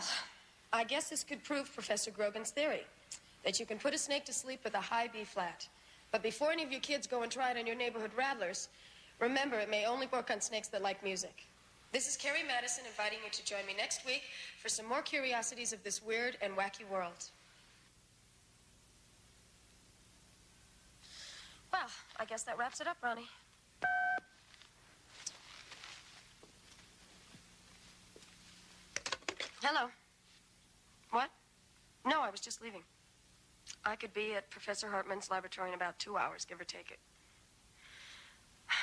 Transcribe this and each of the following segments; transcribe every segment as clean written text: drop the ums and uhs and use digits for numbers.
Well, I guess this could prove Professor Grogan's theory, that you can put a snake to sleep with a high B flat. But before any of you kids go and try it on your neighborhood rattlers, remember it may only work on snakes that like music. This is Carrie Madison inviting you to join me next week for some more curiosities of this weird and wacky world. Well, I guess that wraps it up, Ronnie. Hello. What? No, I was just leaving. I could be at Professor Hartman's laboratory in about 2 hours, give or take it.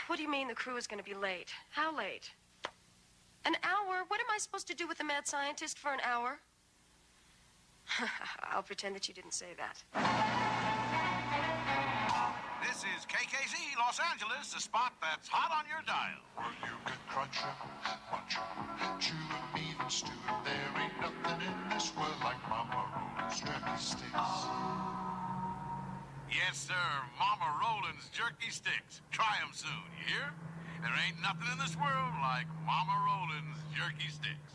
What do you mean the crew is going to be late? How late? An hour? What am I supposed to do with the mad scientist for an hour? I'll pretend that you didn't say that. This is KKC Los Angeles, the spot that's hot on your dial. Where you can crunch it, munch it, chew and even stew it. There ain't nothing in this world like Mama Roland's jerky sticks. Yes, sir, Mama Roland's jerky sticks. Try 'em soon, you hear? There ain't nothing in this world like Mama Roland's jerky sticks.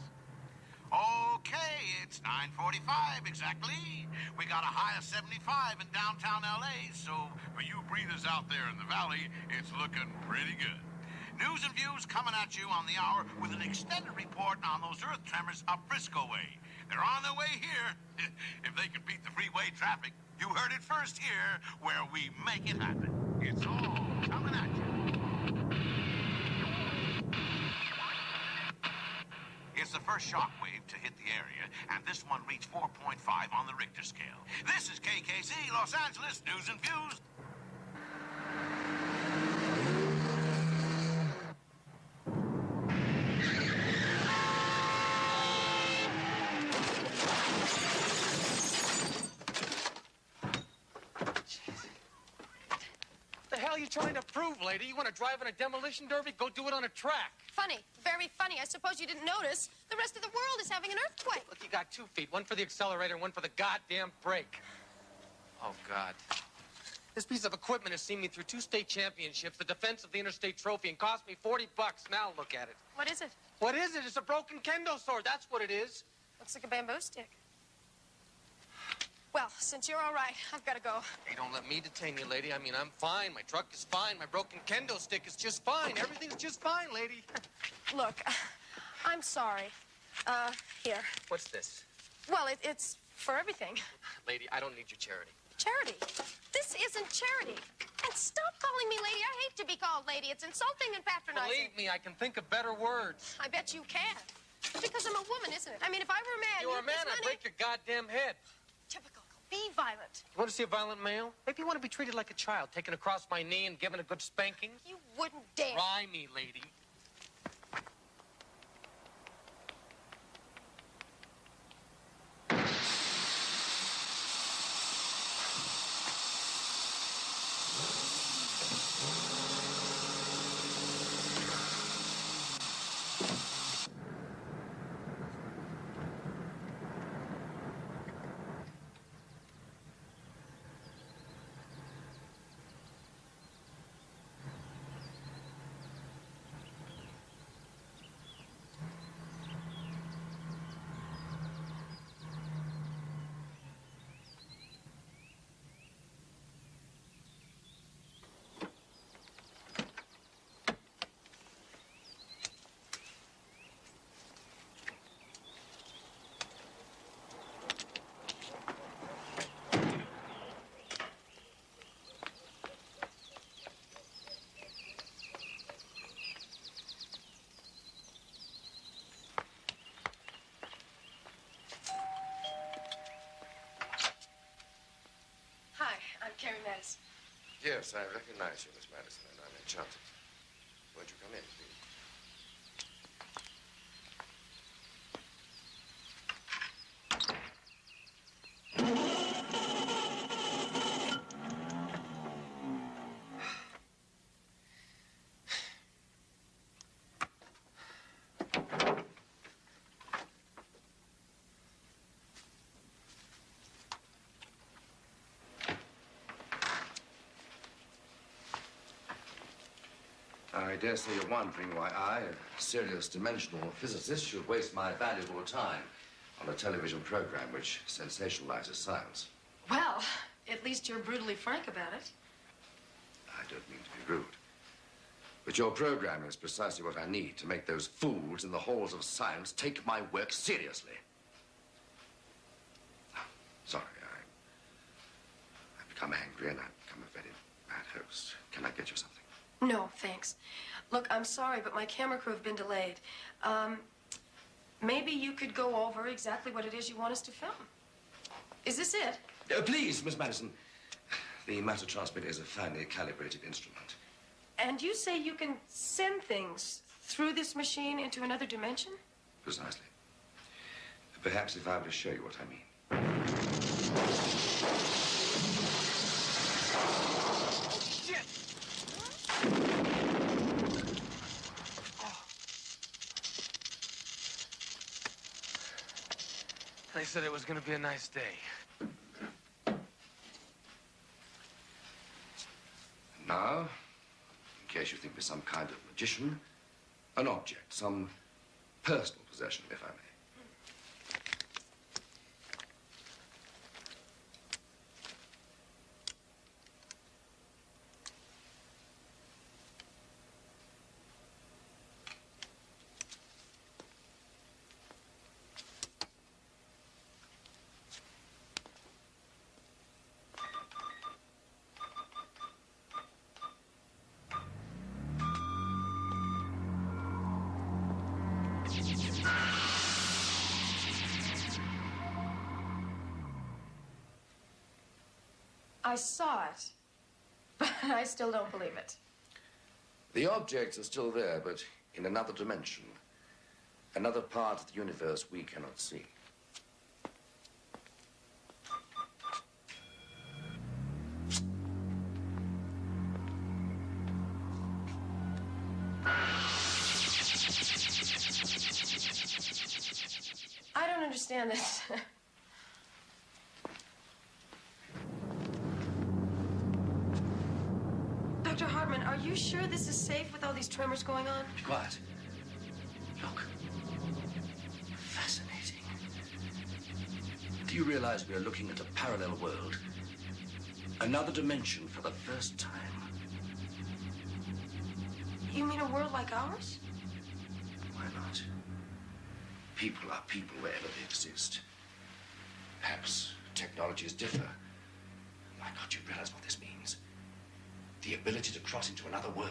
Okay, it's 9:45 exactly. We got a high of 75 in downtown L.A., so for you breathers out there in the valley, it's looking pretty good. News and views coming at you on the hour with an extended report on those earth tremors up Frisco way. They're on their way here. If they can beat the freeway traffic, you heard it first here, where we make it happen. It's all coming at you. It's the first shock wave to hit the area, and this one reached 4.5 on the Richter scale. This is KKC Los Angeles News and Views. What the hell are you trying to prove, lady? You want to drive in a demolition derby? Go do it on a track. Funny, very funny. I suppose you didn't notice. The rest of the world is having an earthquake. Look, you got 2 feet. One for the accelerator and one for the goddamn brake. Oh, God. This piece of equipment has seen me through 2 state championships, the defense of the interstate trophy, and cost me $40. Now look at it. What is it? What is it? It's a broken kendo sword. That's what it is. Looks like a bamboo stick. Well, since you're all right, I've got to go. Hey, don't let me detain you, lady. I mean, I'm fine. My truck is fine. My broken kendo stick is just fine. Everything's just fine, lady. Look, I'm sorry. Here. What's this? Well, it's for everything. Lady, I don't need your charity. Charity? This isn't charity. And stop calling me lady. I hate to be called lady. It's insulting and patronizing. Believe me, I can think of better words. I bet you can. Because I'm a woman, isn't it? I mean, if I were a man... You were a man, I'd break your goddamn head. Typical. Be violent. You want to see a violent male? Maybe you want to be treated like a child, taken across my knee and given a good spanking? You wouldn't dare. Try me, lady. Carrie Madison. Yes, I recognize you, Miss Madison, and I'm enchanted. Won't you come in, please? I dare say you're wondering why I, a serious dimensional physicist, should waste my valuable time on a television program which sensationalizes science. Well, at least you're brutally frank about it. I don't mean to be rude. But your program is precisely what I need to make those fools in the halls of science take my work seriously. Sorry, I've become angry and I've become a very bad host. Can I get you something? No, thanks. Look, I'm sorry, but my camera crew have been delayed. Maybe you could go over exactly what it is you want us to film. Is this it? Please, Miss Madison. The matter transmitter is a finely calibrated instrument. And you say you can send things through this machine into another dimension? Precisely. Perhaps if I were to show you what I mean. Shit! They said it was going to be a nice day. Now, in case you think me some kind of magician, an object, some personal possession, if I may. I saw it, but I still don't believe it. The objects are still there, but in another dimension. Another part of the universe we cannot see. I don't understand this. Dr. Hartman, are you sure this is safe with all these tremors going on? Be quiet. Look. Fascinating. Do you realize we are looking at a parallel world? Another dimension for the first time. You mean a world like ours? Why not? People are people wherever they exist. Perhaps technologies differ. My God, you realize what this means? The ability to cross into another world.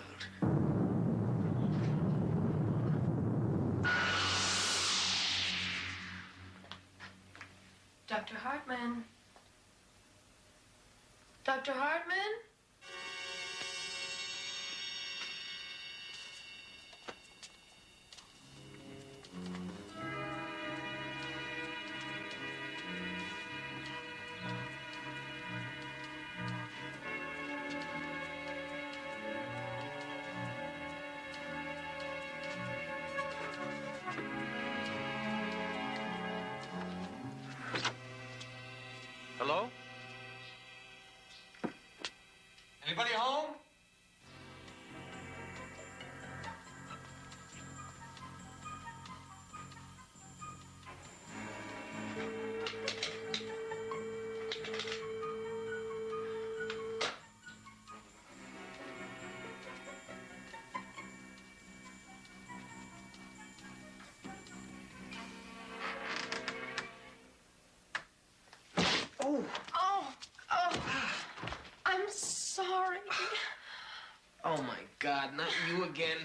Dr. Hartman? Dr. Hartman? Hello? Anybody home? I'm sorry. Oh, my God, not you again.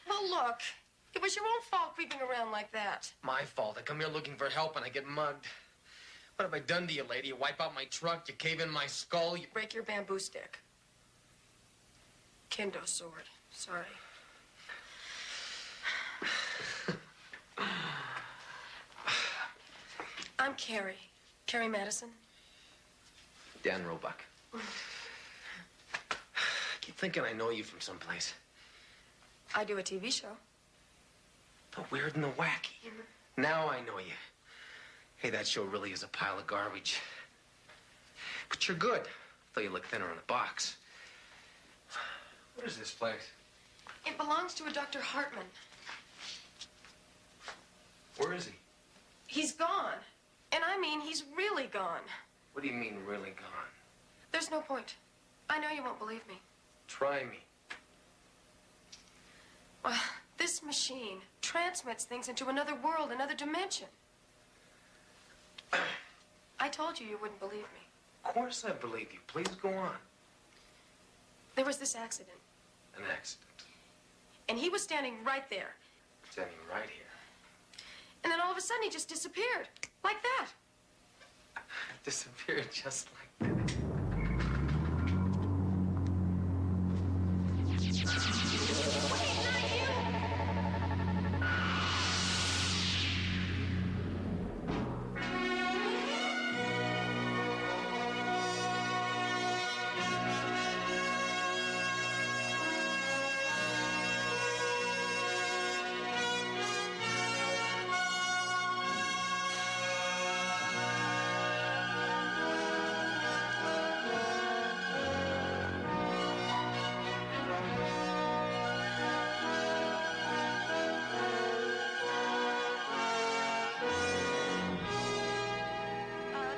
Well, look, it was your own fault creeping around like that. My fault. I come here looking for help and I get mugged. What have I done to you, lady? You wipe out my truck, you cave in my skull, you... Break your bamboo stick. Kendo sword. Sorry. I'm Carrie. Carrie Madison. Dan Roebuck. I keep thinking I know you from someplace. I do a TV show. The weird and the wacky. Now I know you. Hey, that show really is a pile of garbage. But you're good, though you look thinner in the box. What is this place? It belongs to a Dr. Hartman. Where is he? He's gone. And I mean, he's really gone. What do you mean, really gone? There's no point. I know you won't believe me. Try me. Well, this machine transmits things into another world, another dimension. I told you you wouldn't believe me. Of course I believe you. Please go on. There was this accident, An accident. and he was standing right there. Standing right here. And then all of a sudden, he just disappeared. Like that. Disappeared just like that.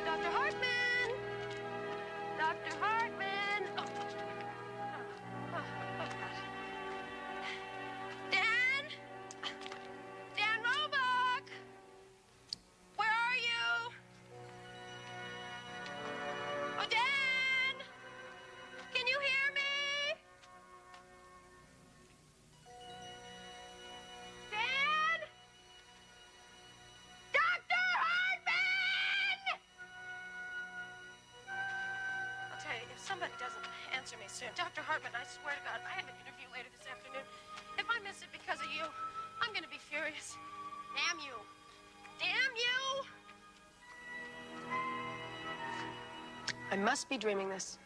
Dr. Hartman! Dr. Hartman! Oh, God. Dan? Dan Roebuck! Where are you? Oh, Dan! Can you hear me? Dan? Dr. Hartman! I'll tell you, if somebody doesn't answer me soon, Dr. Hartman, I swear to God, I have an interview later this afternoon. If I miss it because of you, I'm gonna be furious. Damn you. Damn you! I must be dreaming this.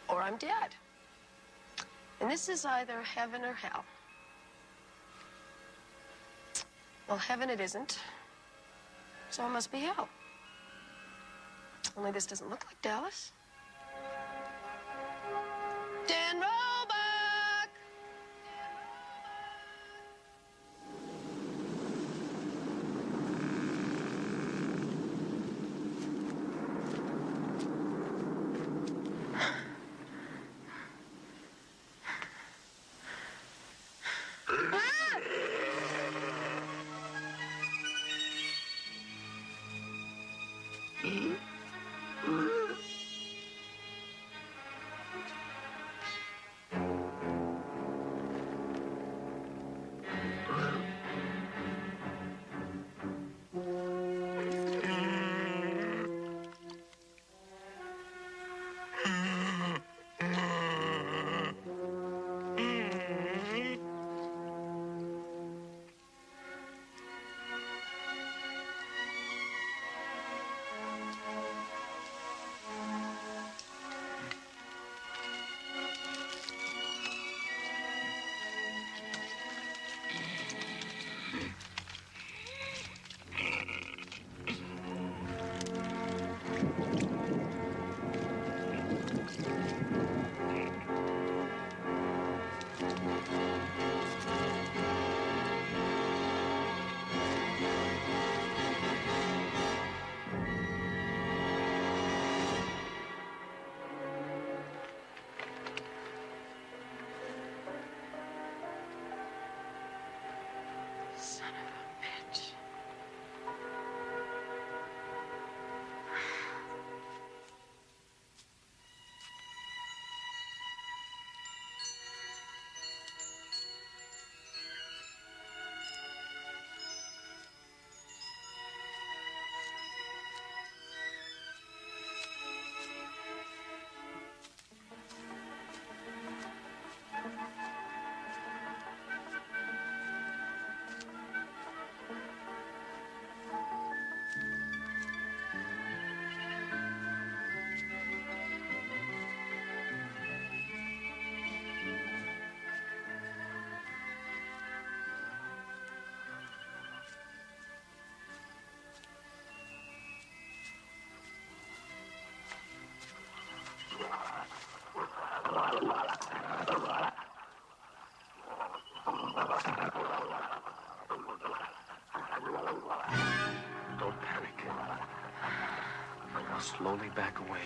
Or I'm dead. And this is either heaven or hell. Well, heaven it isn't. So it must be hell. Only this doesn't look like Dallas. Dan Roebuck! slowly back away.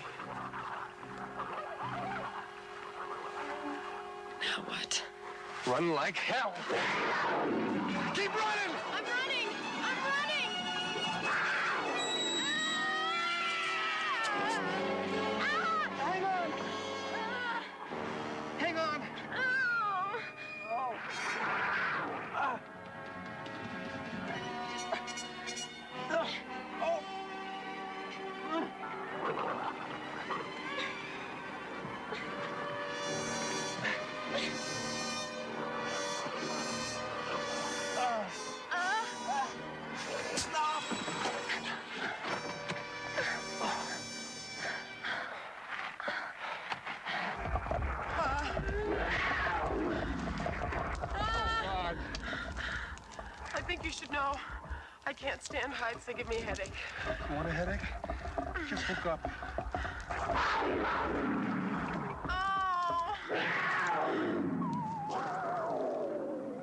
Now what? Run like hell. Keep running! I'm running! I'm running! Hang on! Hang on! I think you should know. I can't stand heights. They give me a headache. You want a headache? Just look up. Oh!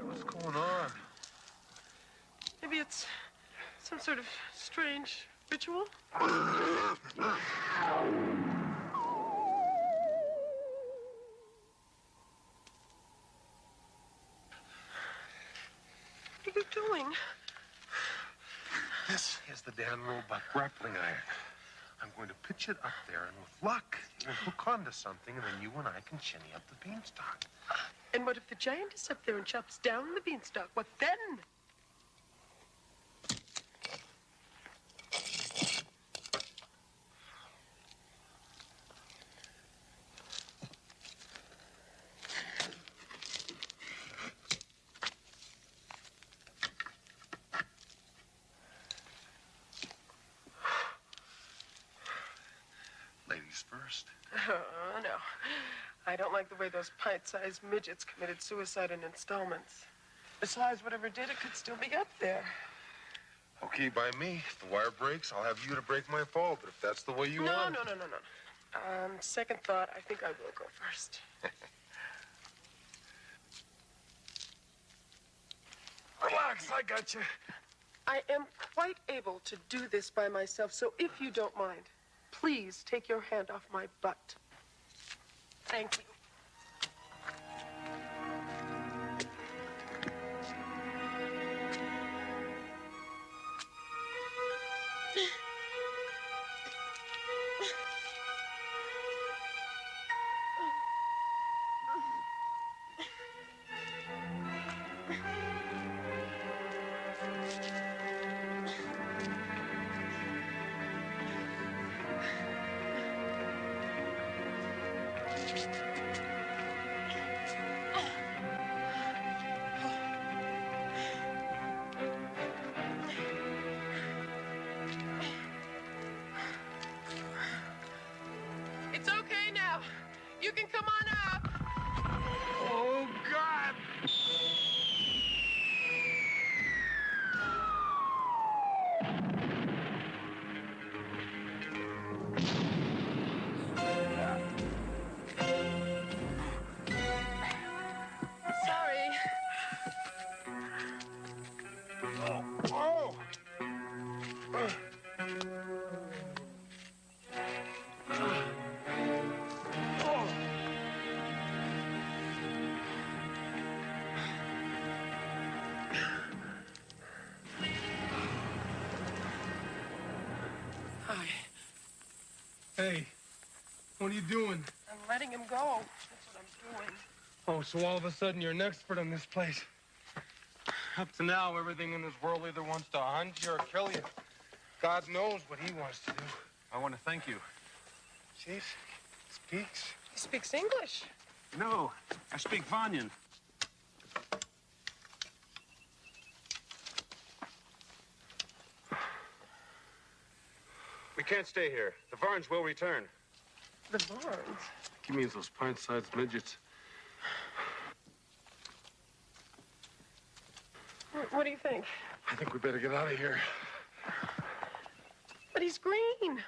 What's going on? Maybe it's some sort of strange ritual? What are you doing? This is the Dan Roebuck grappling iron. I'm going to pitch it up there, and with luck, it will hook onto something, and then you and I can shinny up the beanstalk. And what if the giant is up there and chops down the beanstalk? What then? Ladies first. Oh, no. I don't like the way those pint-sized midgets committed suicide in installments. Besides, whatever did it could still be up there. Okay, by me. If the wire breaks, I'll have you to break my fall, but if that's the way you want it... No. Second thought, I think I will go first. Relax, I got you. I am quite able to do this by myself, so if you don't mind, please take your hand off my butt. Thank you. It's okay now. You can come on up. Oh, God! Sorry. Oh! Hi. Hey, what are you doing? I'm letting him go. That's what I'm doing. Oh, so all of a sudden you're an expert on this place. Up to now, everything in this world either wants to hunt you or kill you. God knows what he wants to do. I want to thank you. See, speaks. He speaks English. No, I speak Vanyan. We can't stay here. The Varns will return. The Varns? He means those pint-sized midgets. What do you think? I think we better get out of here. But he's green.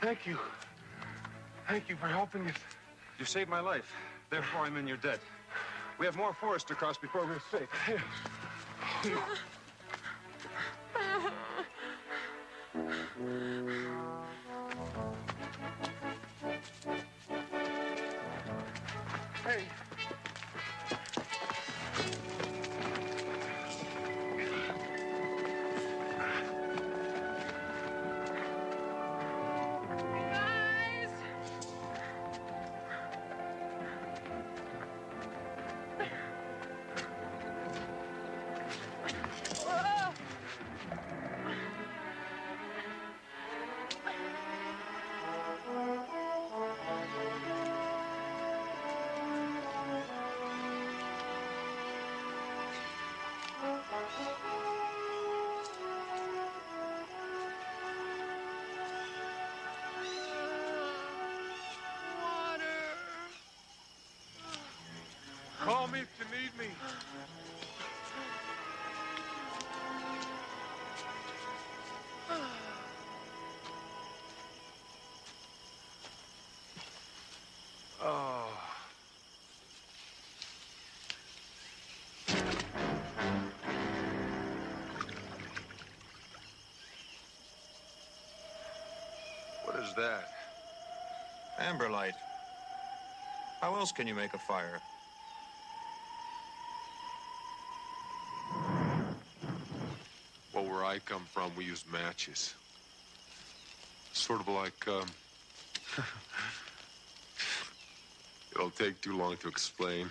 Thank you. Thank you for helping us. You saved my life. Therefore, I'm in your debt. We have more forest to cross before we're safe. Yes. Hey. Call me if you need me. Oh. What is that? Amber light. How else can you make a fire? Well, where I come from, we use matches. Sort of like, it'll take too long to explain.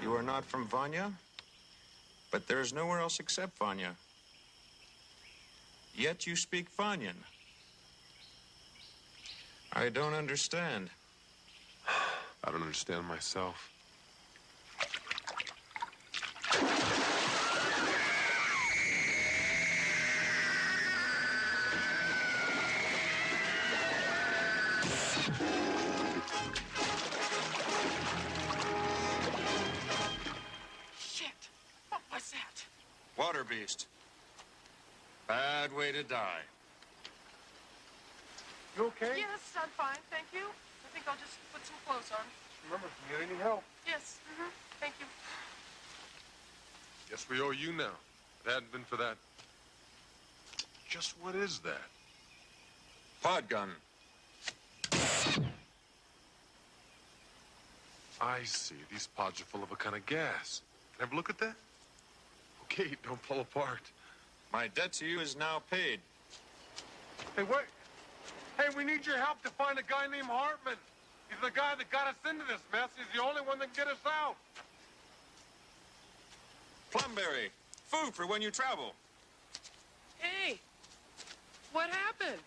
You are not from Vanya, but there is nowhere else except Vanya. Yet you speak Vanyan. I don't understand. I don't understand myself. Shit. What was that? Water beast. Bad way to die. You okay? Yes, I'm fine, thank you. I think I'll just put some clothes on. Remember, if you need any help. Yes, thank you. Guess we owe you now. If it hadn't been for that. Just what is that? Pod gun. I see. These pods are full of a kind of gas. Can I have a look at that? Okay, don't fall apart. My debt to you is now paid. Hey, wait. Hey, we need your help to find a guy named Hartman. He's the guy that got us into this mess. He's the only one that can get us out. Plumberry. Food for when you travel. Hey, what happened?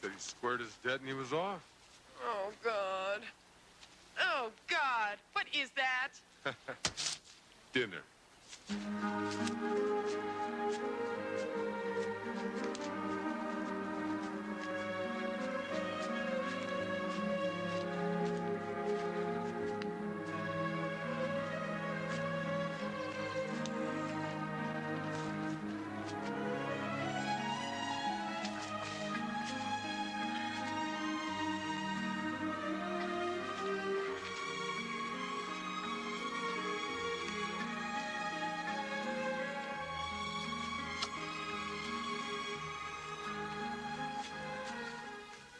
Said he squared his debt and he was off. Oh, God. Oh, God. What is that? Dinner.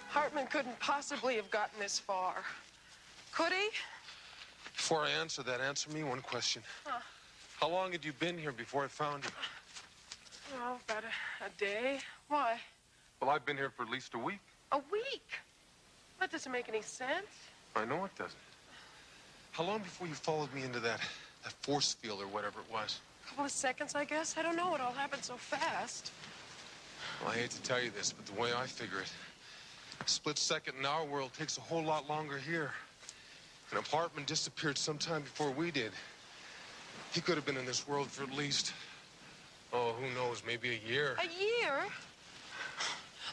Hartman couldn't possibly have gotten this far. Could he? Before I answer that, answer me one question. Huh. How long had you been here before I found you? Oh, about a day. Why? Well, I've been here for at least a week. A week? That doesn't make any sense. I know it doesn't. How long before you followed me into that force field or whatever it was? A couple of seconds, I guess. I don't know. It all happened so fast. Well, I hate to tell you this, but the way I figure it, a split second in our world takes a whole lot longer here. And if Hartman disappeared sometime before we did, he could have been in this world for at least Oh, who knows? Maybe a year. A year?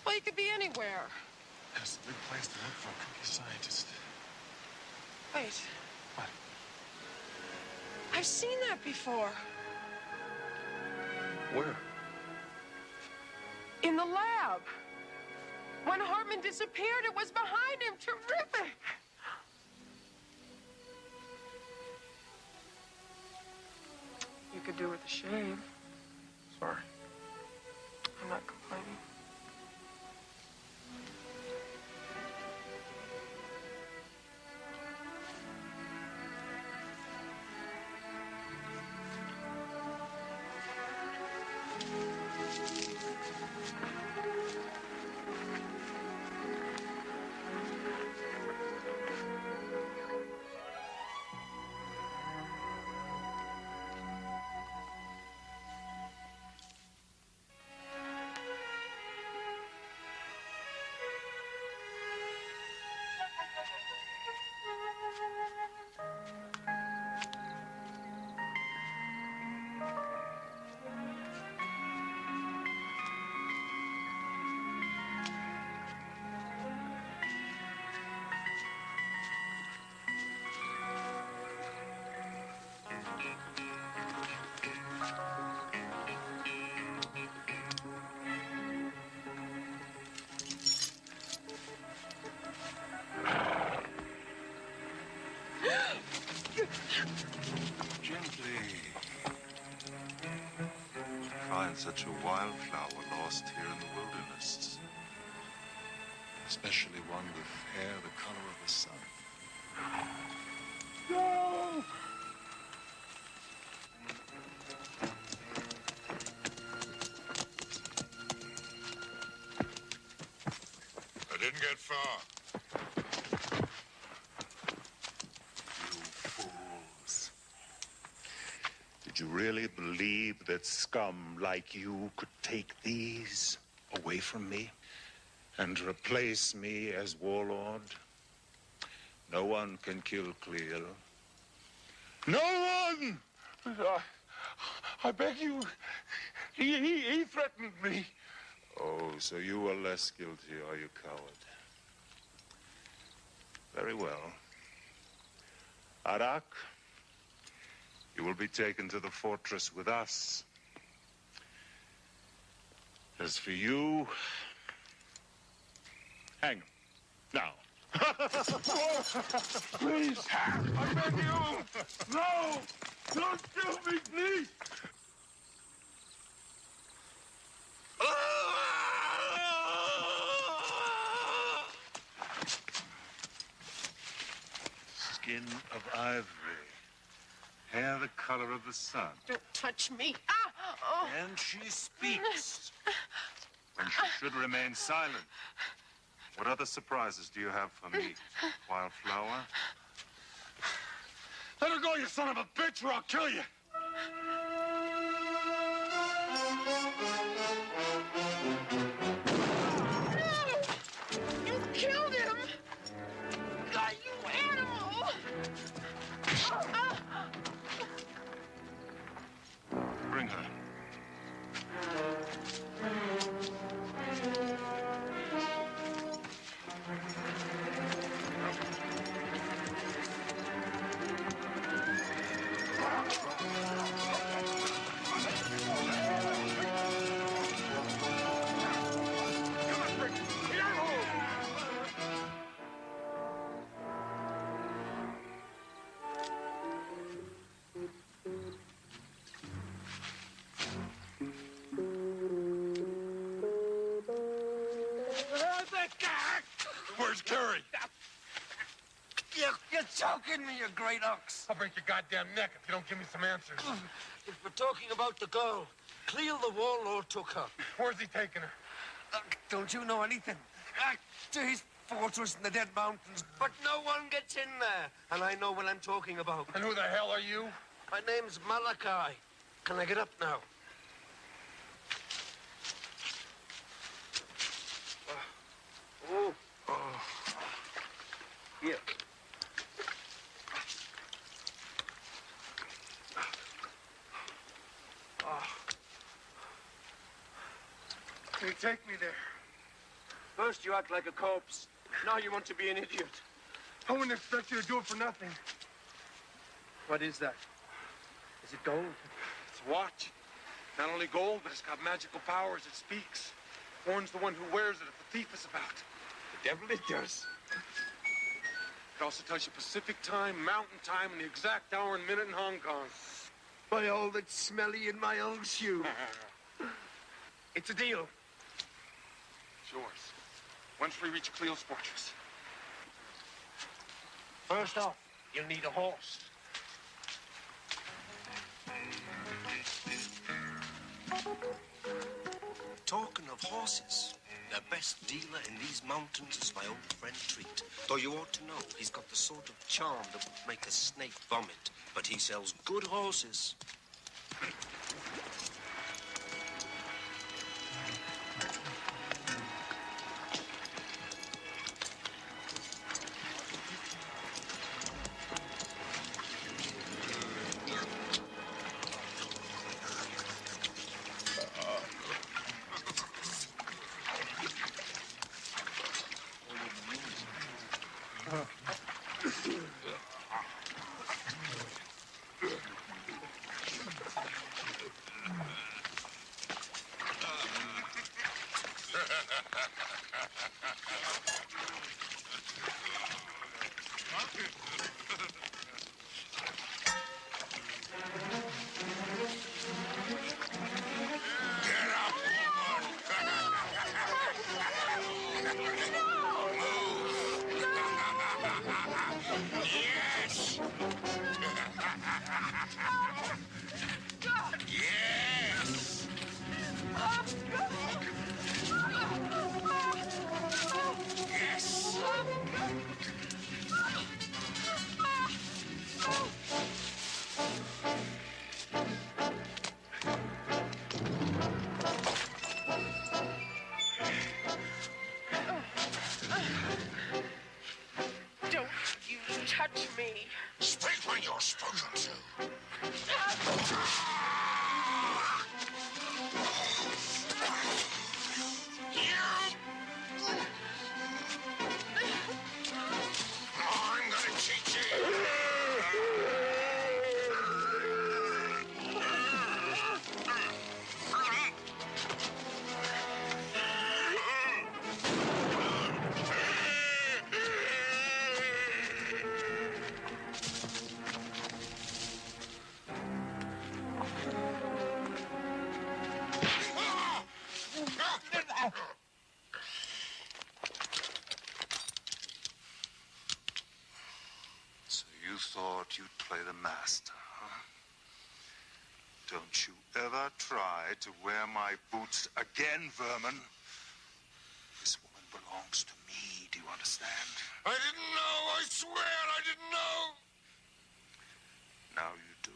Well, you could be anywhere. It's a big place to look for a cookie scientist. Wait. What? I've seen that before. Where? In the lab. When Hartman disappeared, it was behind him. Terrific. You could do with a shave. Sorry. I'm not complaining. Gently. Find such a wildflower lost here in the wilderness. Especially one with hair the color of the sun. No! I didn't get far. You fools. Did you really believe that scum like you could take these away from me and replace me as warlord? No one can kill Cleel. No one! I beg you. He threatened me. Oh, so you are less guilty, are you, coward? Very well. Arak, you will be taken to the fortress with us. As for you, hang him. Now. Please, I beg you. No! Don't kill me, please! Skin of ivory. Hair the color of the sun. Don't touch me. Ah! Oh. And she speaks. When she should remain silent. What other surprises do you have for me, Wildflower? Let her go, you son of a bitch, or I'll kill you! No! You killed him! God, you animal! Bring her. Where's Carrie? You're choking me, you great ox. I'll break your goddamn neck if you don't give me some answers. If we're talking about the girl, Cleel the warlord took her. Where's he taking her? Don't you know anything? To his fortress in the Dead Mountains. But no one gets in there. And I know what I'm talking about. And who the hell are you? My name's Malachi. Can I get up now? Here. You take me there. First you act like a corpse. Now you want to be an idiot. I wouldn't expect you to do it for nothing. What is that? Is it gold? It's a watch. Not only gold, but it's got magical powers. It speaks. Warns the one who wears it if a thief is about. The devil it does. It also tells you Pacific time, mountain time, and the exact hour and minute in Hong Kong. By all that's smelly in my own shoe. It's a deal. It's yours. Once we reach Cleel's fortress. First off, you'll need a horse. Talking of horses, the best dealer in these mountains is my old friend Treat. Though you ought to know, he's got the sort of charm that would make a snake vomit. But he sells good horses. Don't you touch me. Speak when you're spoken to. I'm gonna teach you. So you thought you'd play the master, huh? Don't you ever try to wear my boots again, vermin. This woman belongs to me, do you understand? I didn't know, I swear I didn't know. Now you do.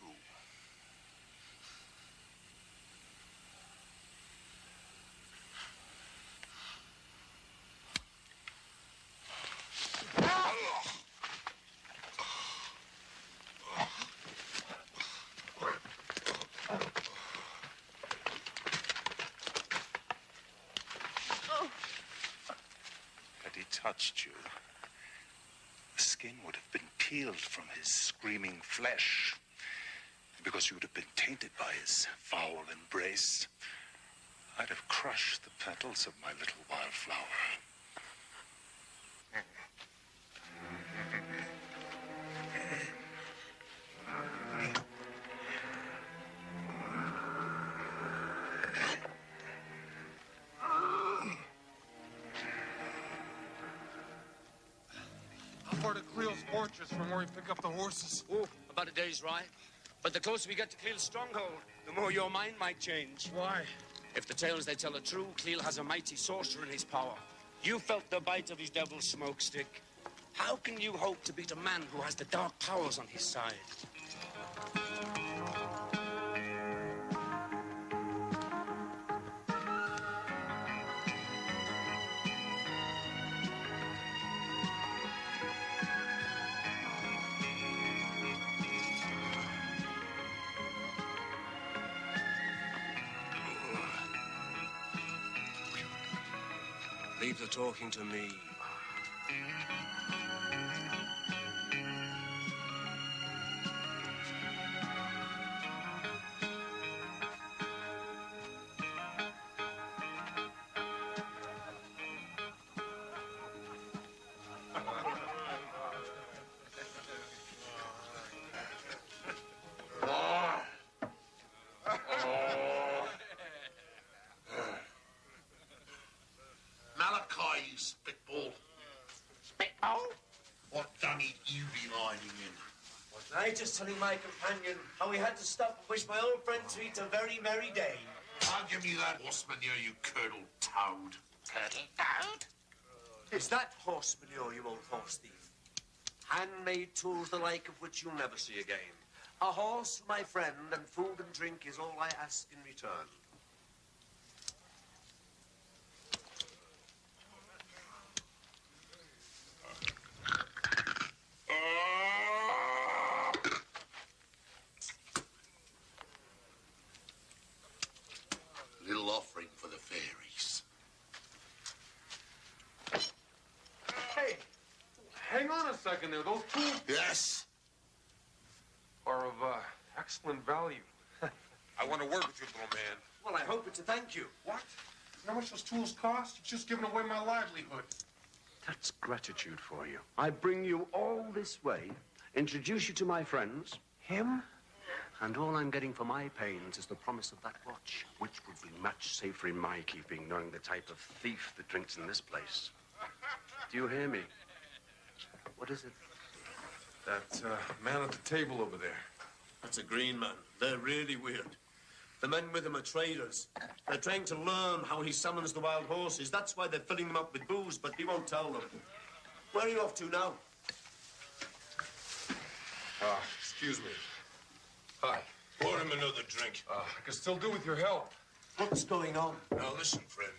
Had he touched you, the skin would have been peeled from his screaming flesh, because you'd have been tainted by his foul embrace. I'd have crushed the petals of my little wildflower. How far to Cleel's fortress from where we pick up the horses? Oh, about a day's ride. But the closer we get to Cleel's stronghold, the more your mind might change. Why? If the tales they tell are true, Cleel has a mighty sorcerer in his power. You felt the bite of his devil's smoke stick. How can you hope to beat a man who has the dark powers on his side? Leave the talking to me. Malachi, you spitball. Spitball? What dunny you be hiding in? I just telling my companion how we had to stop and wish my old friend Treat a very merry day. I'll give me that horse manure, you curdled toad. Curdled toad? Is that horse manure, you old horse thief? Handmade tools the like of which you'll never see again. A horse, my friend, and food and drink is all I ask in return. Little offering for the fairies. Hey, hang on a second there. Those tools Yes. are of excellent value. I want to work with you, little man. Well, I hope it's a thank you. What? How much those tools cost? You've just given away my livelihood. That's gratitude for you. I bring you all this way, introduce you to my friends, him, and all I'm getting for my pains is the promise of that watch, which would be much safer in my keeping, knowing the type of thief that drinks in this place. Do you hear me? What is it? That man at the table over there. That's a green man. They're really weird. The men with him are traders. They're trying to learn how he summons the wild horses. That's why they're filling them up with booze, but he won't tell them. Where are you off to now? Excuse me. Hi. Pour him another drink. I can still do with your help. What's going on? Now listen, friend.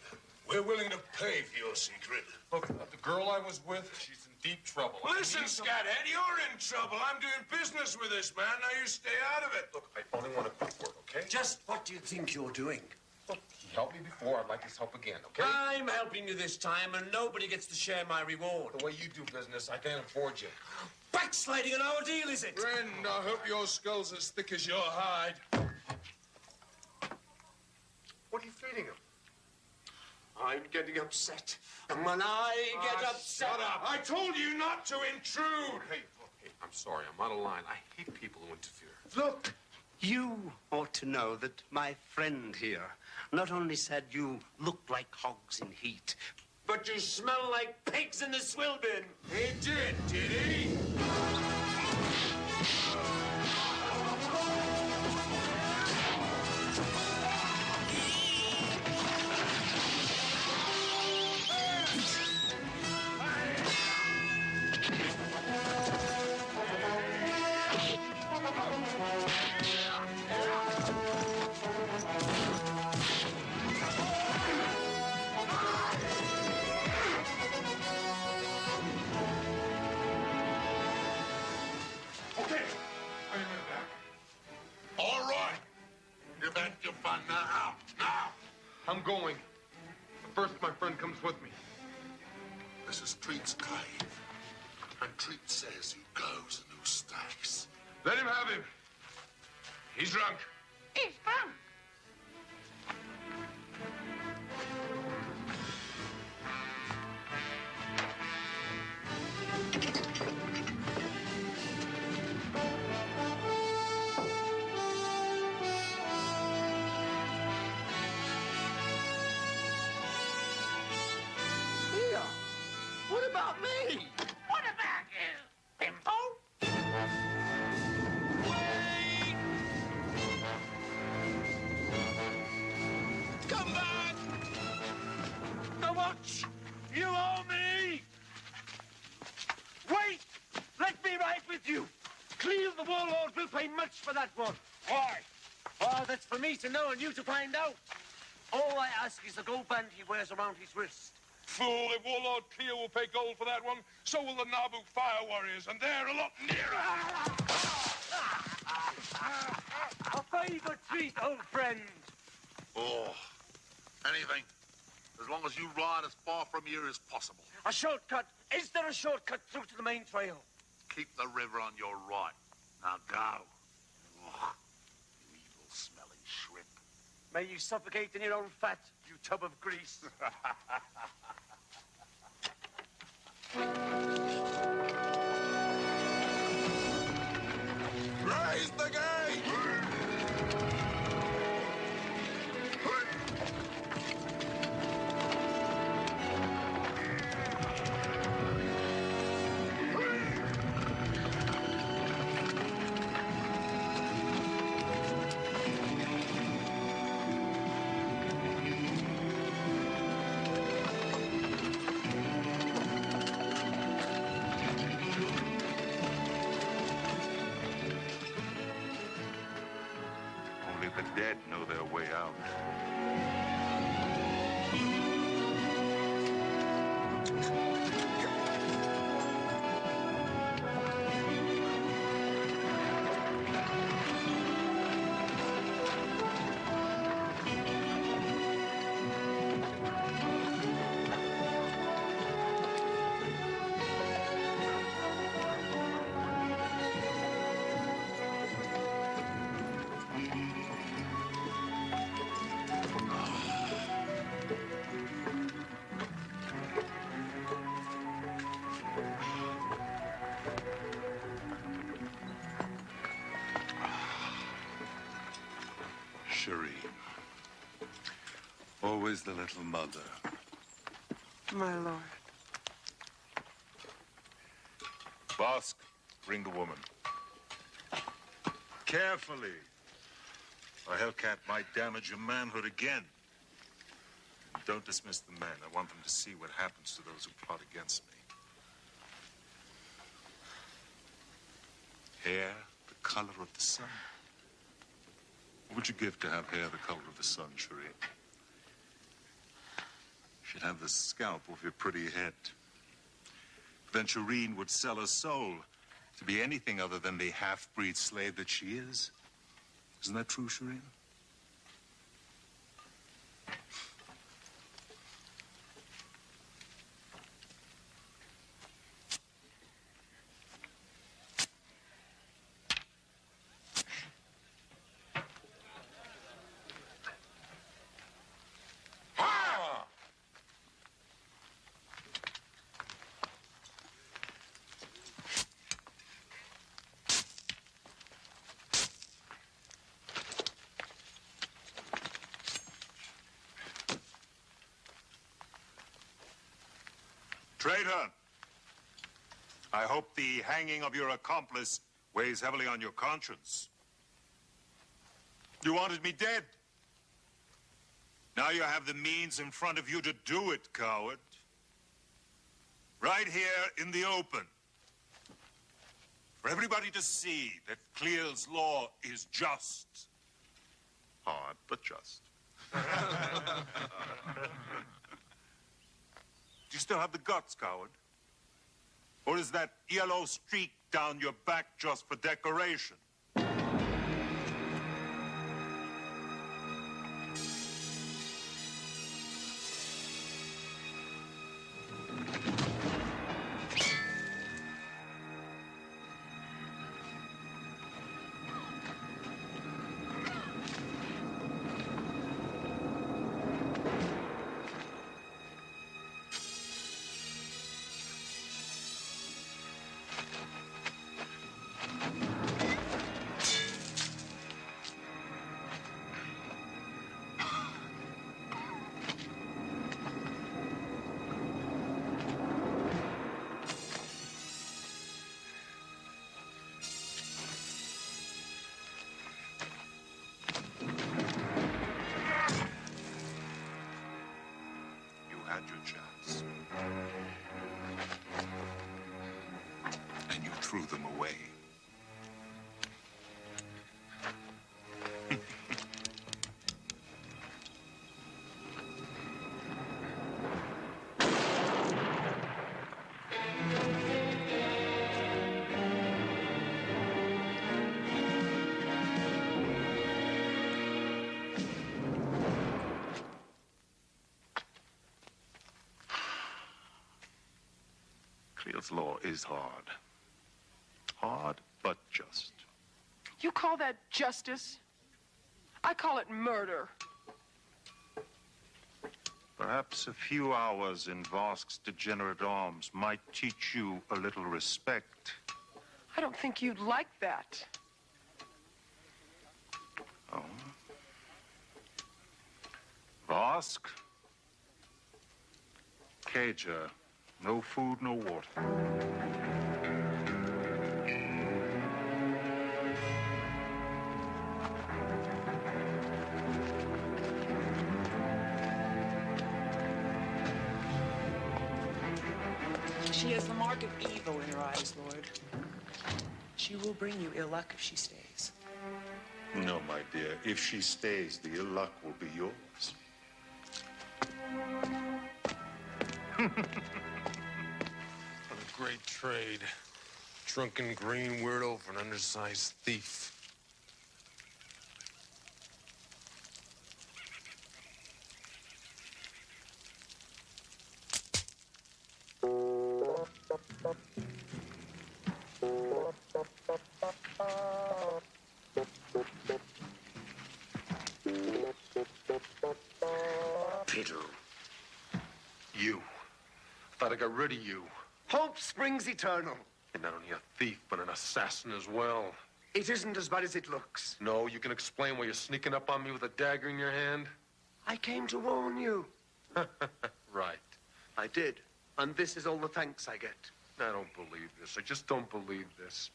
We're willing to pay for your secret. Look, the girl I was with, she's in deep trouble. Listen, Scathead, you're in trouble. I'm doing business with this man. Now you stay out of it. Look, I only want to quit work, okay? Just what do you think you're doing? Look, he helped me before. I'd like his help again, okay? I'm helping you this time, and nobody gets to share my reward. The way you do business, I can't afford you. Backsliding on our deal, is it? Friend, I hope your skull's as thick as your hide. What are you feeding him? I'm getting upset. And when I get upset... Shut up. I told you not to intrude. Hey, look, hey, I'm sorry. I'm out of line. I hate people who interfere. Look, you ought to know that my friend here not only said you look like hogs in heat, But you smell like pigs in the swill bin. He did he? I'm going. But first, my friend comes with me. This is Treat's cave. And Treat says who goes and who stays. Let him have him. He's drunk. He's drunk. what about me? What about you, Bimbo? Come back! The watch! You owe me! Wait! Let me ride with you! Cleel the warlord will pay much for that one. Why? Oh, that's for me to know and you to find out. All I ask is the gold band he wears around his wrist. Fool, if Warlord Cleel will pay gold for that one, so will the Nabu fire warriors, and they're a lot nearer. A favor treat, old friend. Oh, anything. as long as you ride as far from here as possible. A shortcut? Is there a shortcut through to the main trail? Keep the river on your right. Now go. Ugh, you evil-smelling shrimp. May you suffocate in your own fat, you tub of grease. Raise the gate! Only the dead know their way out. Shireen. Always the little mother. My lord. Bosk, bring the woman. Carefully. A hellcat might damage your manhood again. Don't dismiss the men. I want them to see what happens to those who plot against me. Hair the color of the sun. What would you give to have hair the color of the sun, Shireen? She'd have the scalp off your pretty head. Then Shireen would sell her soul to be anything other than the half-breed slave that she is. Isn't that true, Shireen? Traitor! I hope the hanging of your accomplice weighs heavily on your conscience. You wanted me dead. Now you have the means in front of you to do it, coward. Right here in the open. For everybody to see that Cleel's law is just. Hard, but just. Do you still have the guts, coward? Or is that yellow streak down your back just for decoration? Had your chance. And you threw them away. Cleel's law is hard. Hard, but just. You call that justice? I call it murder. Perhaps a few hours in Vosk's degenerate arms might teach you a little respect. I don't think you'd like that. Oh? Vosk? Cager. No food, no water. She has the mark of evil in her eyes, Lord. She will bring you ill luck if she stays. No, my dear. If she stays, the ill luck will be yours. What a great trade. Drunken green weirdo for an undersized thief. Peter. You. Thought I got rid of you. Hope springs eternal. You're not only a thief, but an assassin as well. It isn't as bad as it looks. No, you can explain why you're sneaking up on me with a dagger in your hand? I came to warn you. Right. I did. And this is all the thanks I get. I don't believe this. I just don't believe this.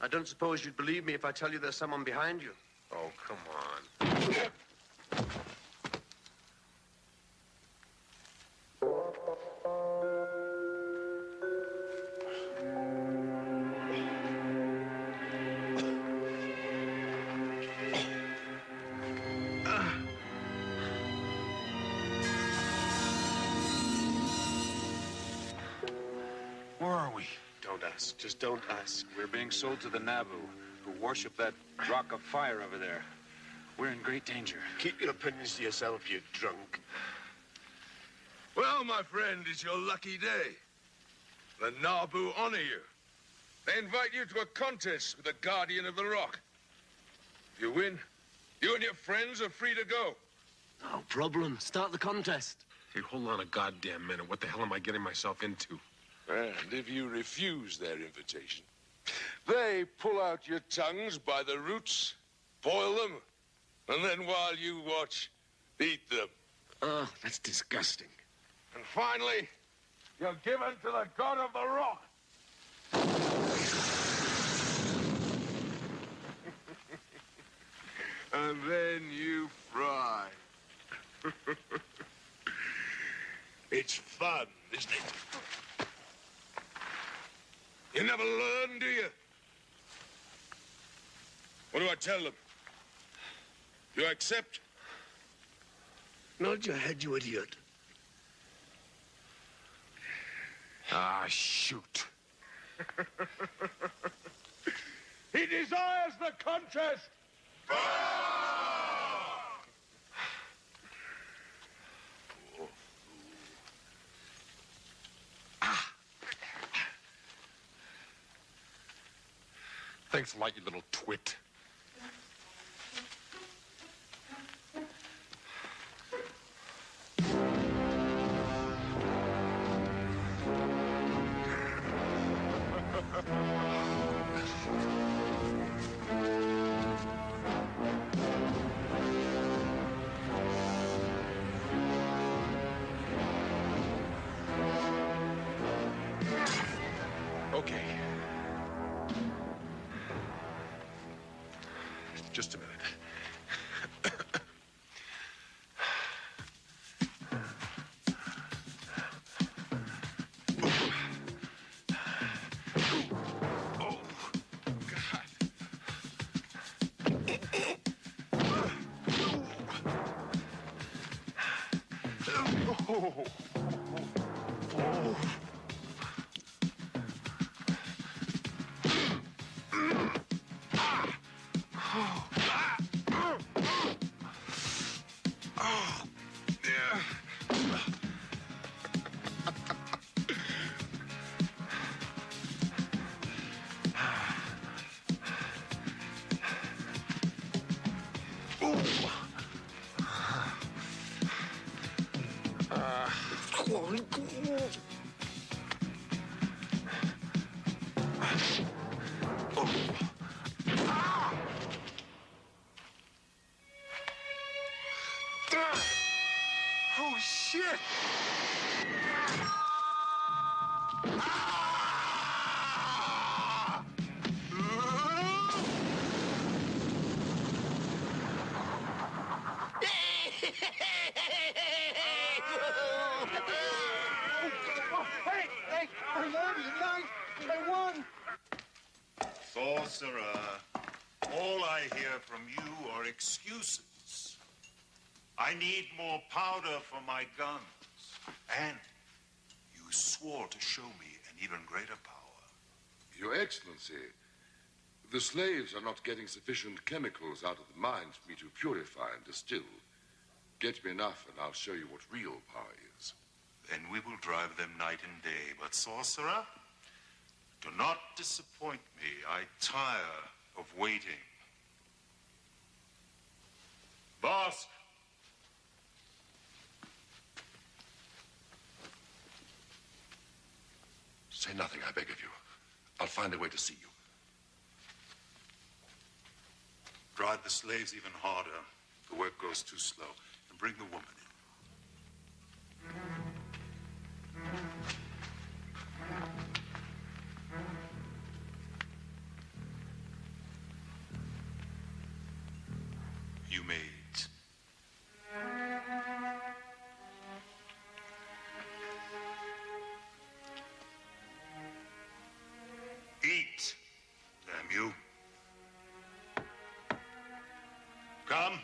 I don't suppose you'd believe me if I tell you there's someone behind you. Oh, come on. Where are we? Don't ask. Just don't ask. We're being sold to the Nabu, who worship that rock of fire over there. We're in great danger. Keep your opinions to yourself, you drunk. Well, my friend, it's your lucky day. The Nabu honor you. They invite you to a contest with the Guardian of the Rock. If you win, you and your friends are free to go. No problem. Start the contest. Hey, hold on a goddamn minute. What the hell am I getting myself into? And if you refuse their invitation, they pull out your tongues by the roots, boil them, and then while you watch, eat them. Oh, that's disgusting. And finally, you're given to the God of the Rock. And then you fry. It's fun, isn't it? You never learn, do you? What do I tell them? You accept? Nod your head, you idiot. Ah, shoot. He desires the contest! Thanks a lot, you little twit. Okay. Just a minute. Sorcerer, all I hear from you are excuses. I need more powder for my guns. And you swore to show me an even greater power. Your Excellency, the slaves are not getting sufficient chemicals out of the mines for me to purify and distill. Get me enough, and I'll show you what real power is. Then we will drive them night and day. But, Sorcerer, do not disappoint me. I tire of waiting. Boss! Say nothing, I beg of you. I'll find a way to see you. Drive the slaves even harder. The work goes too slow. And bring the woman in. You maids. Eat, damn you. Come.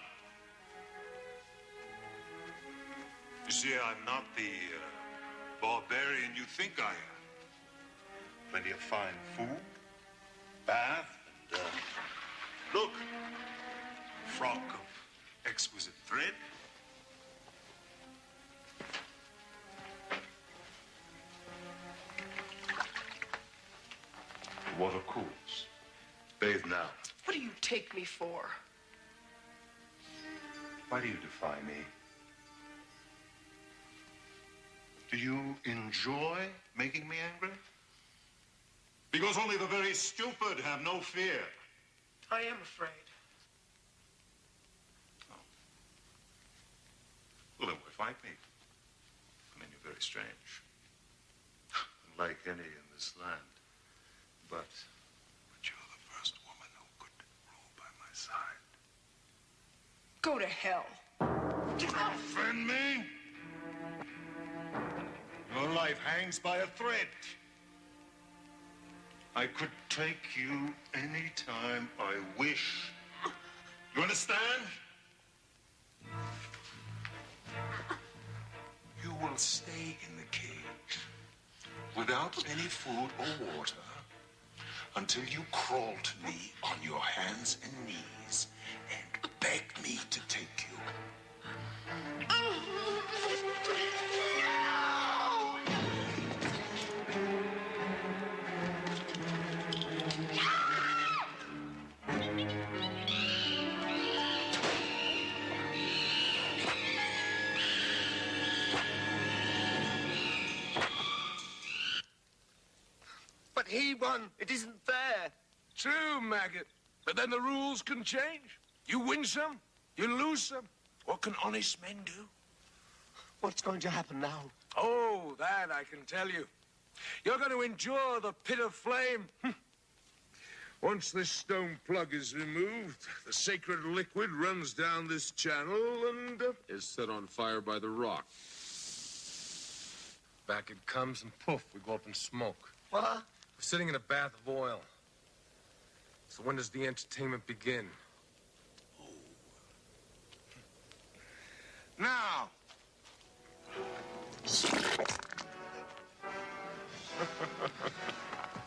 You see, I'm not the barbarian you think I am. Plenty of fine food, bath, and, look, frock of exquisite thread. The water cools. Bathe now. What do you take me for? Why do you defy me? Do you enjoy making me angry? Because only the very stupid have no fear. I am afraid. Oh. Well, then why fight me? I mean, you're very strange. Unlike any in this land. But you're the first woman who could rule by my side. Go to hell. Offend me? Your life hangs by a thread. I could take you any time I wish. You understand? You will stay in the cage without any food or water until you crawl to me on your hands and knees and beg me to take you. But he won. It isn't fair. True, maggot. But then the rules can change. You win some, you lose some. What can honest men do? What's going to happen now? Oh, that I can tell you. You're going to endure the pit of flame. Once this stone plug is removed, the sacred liquid runs down this channel and is set on fire by the rock. Back it comes and poof, we go up in smoke. What? We're sitting in a bath of oil. So when does the entertainment begin? Now!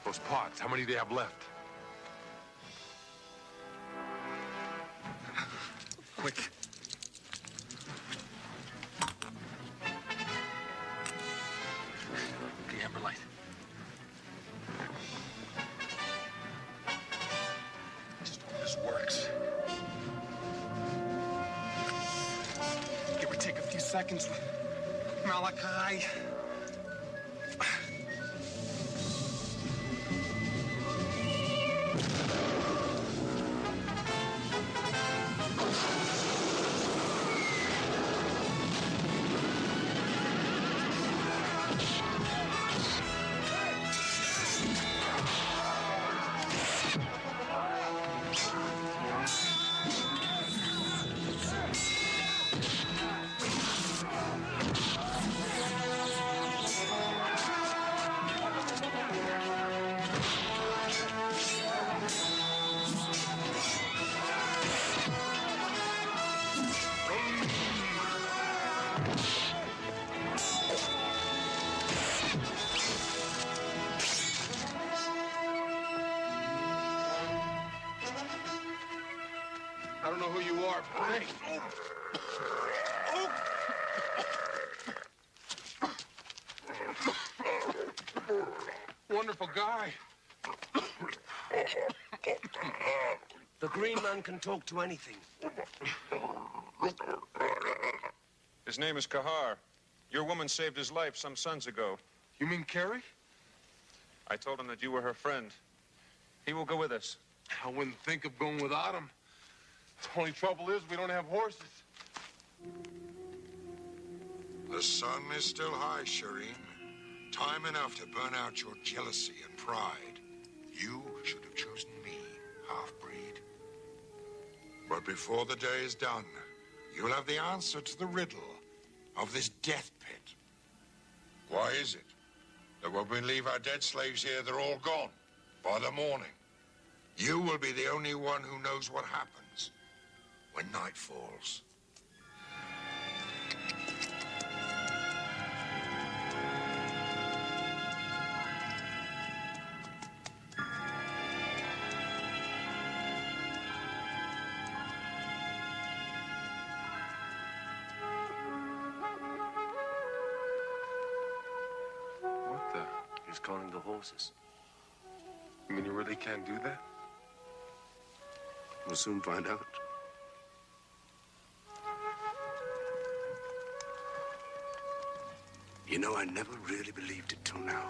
Those pots, how many do they have left? Quick. The amber light. Just hope this works. Give or take a few seconds. Malachi. don't know who you are, but hey. Wonderful guy. The green man can talk to anything. His name is Kahar. Your woman saved his life some suns ago. You mean Carrie? I told him that you were her friend. He will go with us. I wouldn't think of going without him. The only trouble is we don't have horses. The sun is still high, Shireen. Time enough to burn out your jealousy and pride. You should have chosen me, half-breed. But before the day is done, you'll have the answer to the riddle of this death pit. Why is it that when we leave our dead slaves here, they're all gone by the morning? You will be the only one who knows what happens when night falls. What the? He's calling the horses. You mean you really can't do that? We'll soon find out. You know, I never really believed it till now.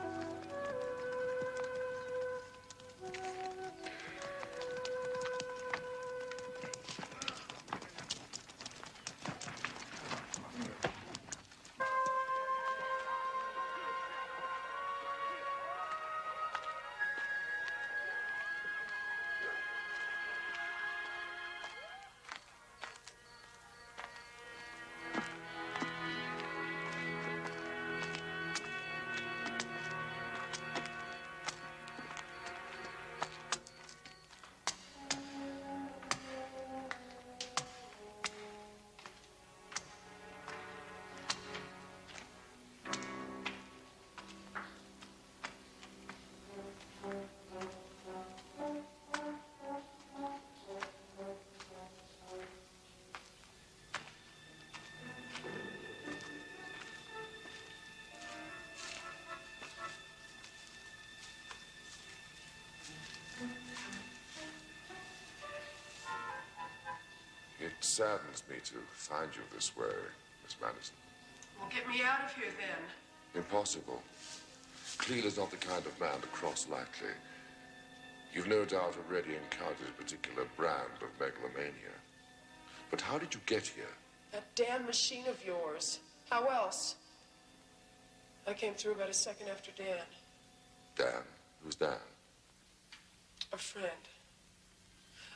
It saddens me to find you this way, Miss Madison. Well, get me out of here then. Impossible. Cleel is not the kind of man to cross lightly. You've no doubt already encountered a particular brand of megalomania. But how did you get here? That damn machine of yours. How else? I came through about a second after Dan. Dan? Who's Dan? A friend.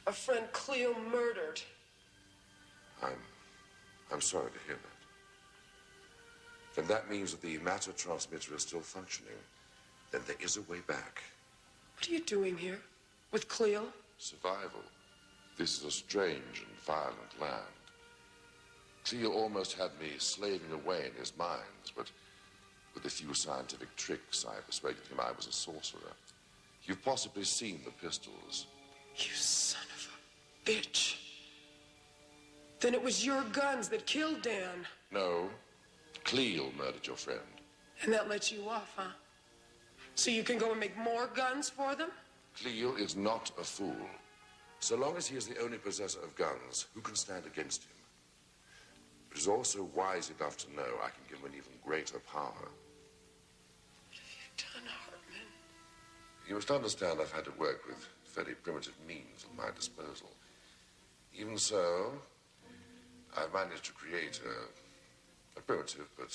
A friend Cleel murdered. I'm sorry to hear that. Then that means that the matter transmitter is still functioning. Then there is a way back. What are you doing here? With Cleel? Survival. This is a strange and violent land. Cleel almost had me slaving away in his mines, but with a few scientific tricks, I persuaded him I was a sorcerer. You've possibly seen the pistols. You son of a bitch. Then it was your guns that killed Dan. No. Cleel murdered your friend. And that lets you off, huh? So you can go and make more guns for them? Cleel is not a fool. So long as he is the only possessor of guns, who can stand against him? But he's also wise enough to know I can give him an even greater power. What have you done, Hartman? You must understand I've had to work with very primitive means at my disposal. Even so, I've managed to create a primitive but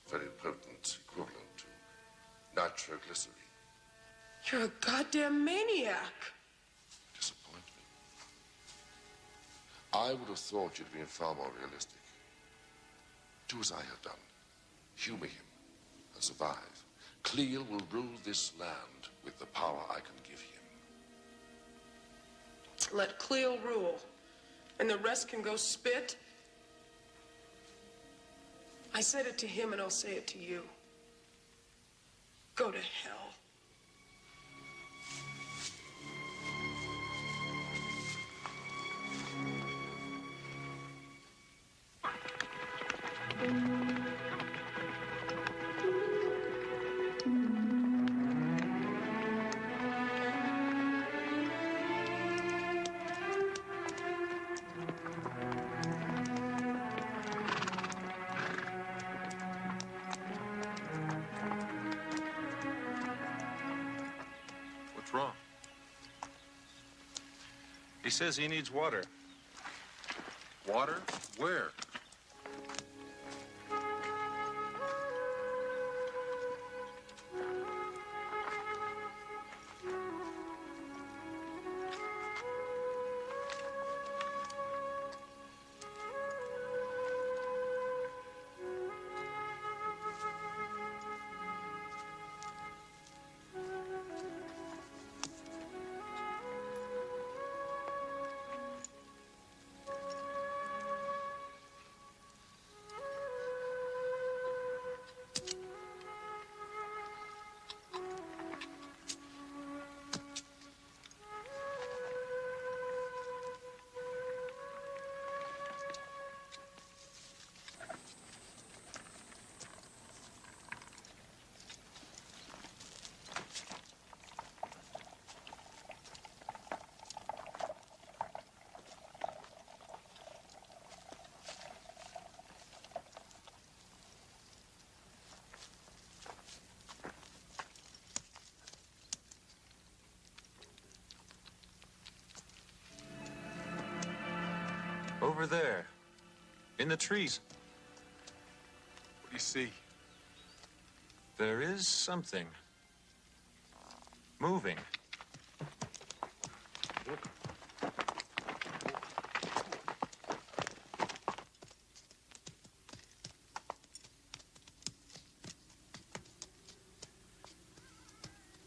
very potent equivalent to nitroglycerine. You're a goddamn maniac. Disappointment. I would have thought you'd been far more realistic. Do as I have done. Humor him and survive. Cleel will rule this land with the power I can give him. Let Cleel rule, and the rest can go spit. I said it to him, and I'll say it to you. Go to hell. What's wrong? He says he needs water. Water? Where? Over there. In the trees. What do you see? There is something. Moving.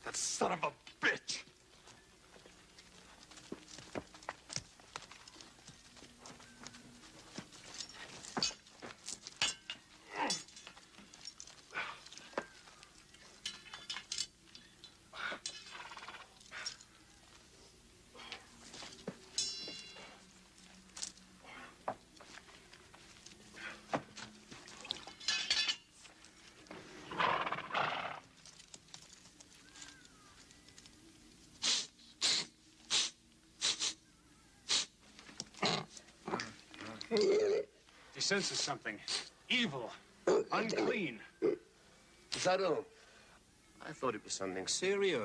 That son of a bitch! He senses something. Evil. Unclean. Is that all? I thought it was something serious.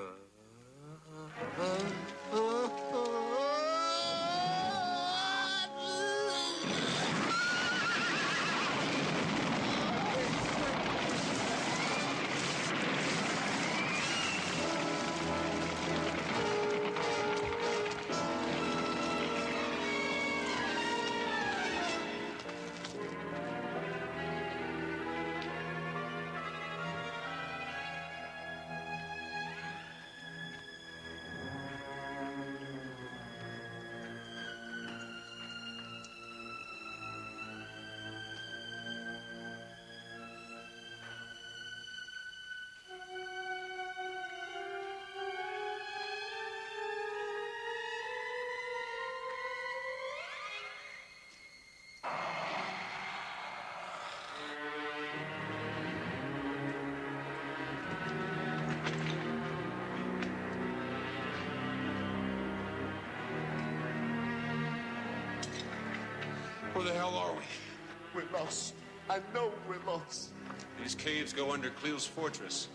Where the hell are we? We're lost. I know we're lost. These caves go under Cleel's fortress.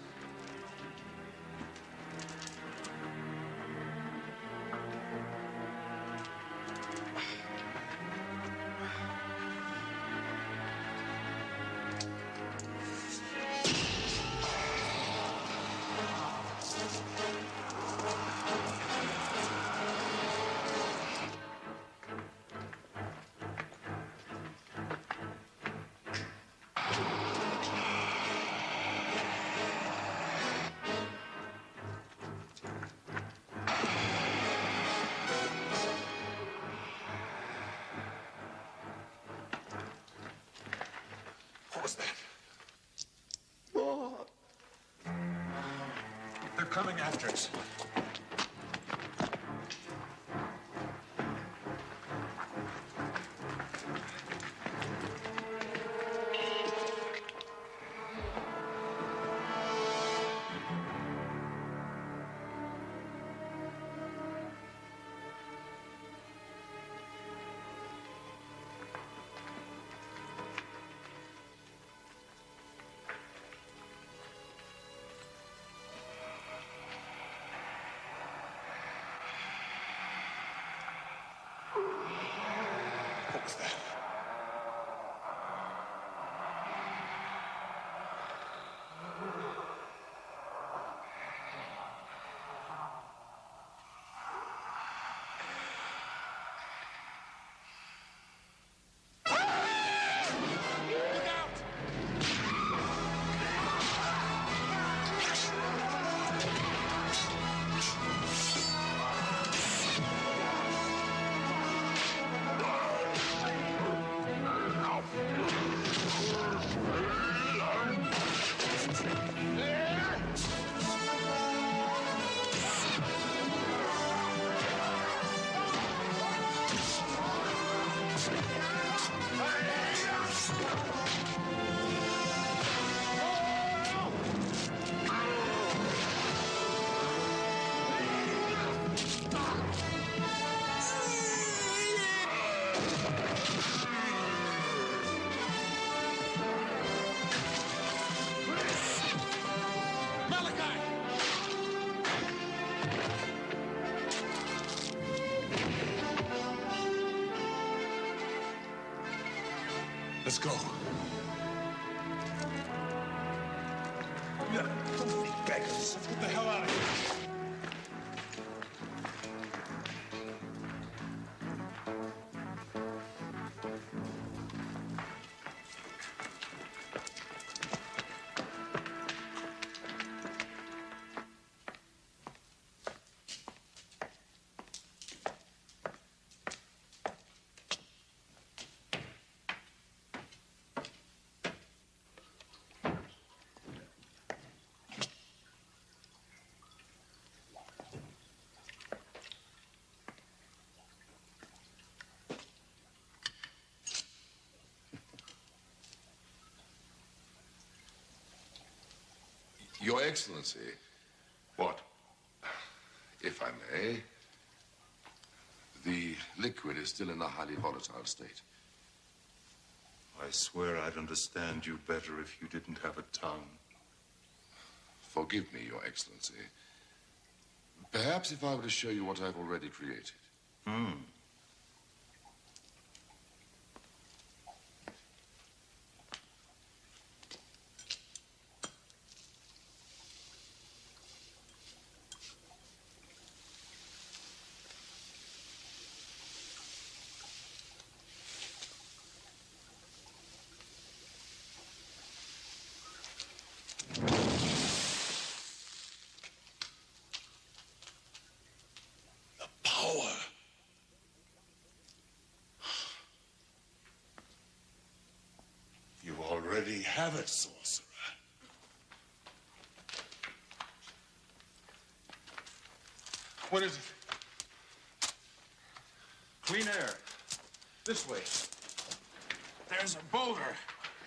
What was that? They're coming after us. Let's go. Yeah, filthy beggars. Let's get the hell out of here. Your Excellency. What? If I may, the liquid is still in a highly volatile state. I swear I'd understand you better if you didn't have a tongue. Forgive me, Your Excellency. Perhaps if I were to show you what I've already created. Power. You already have it, sorcerer. What is it? Clean air. This way. There's a boulder.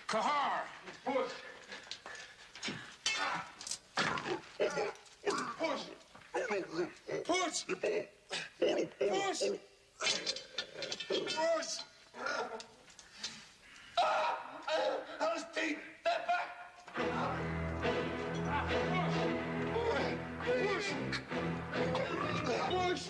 Kahar! Push! Push! Push! Push! Push! Those feet! Step back! Push! Push!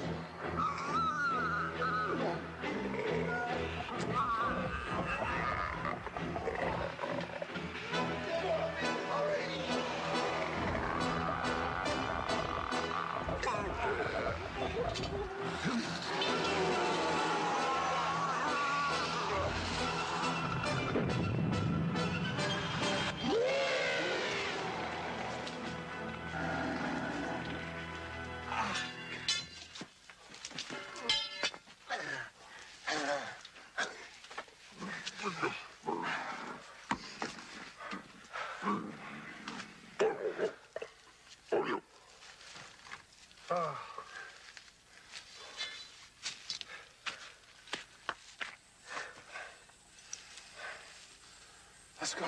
Let's go.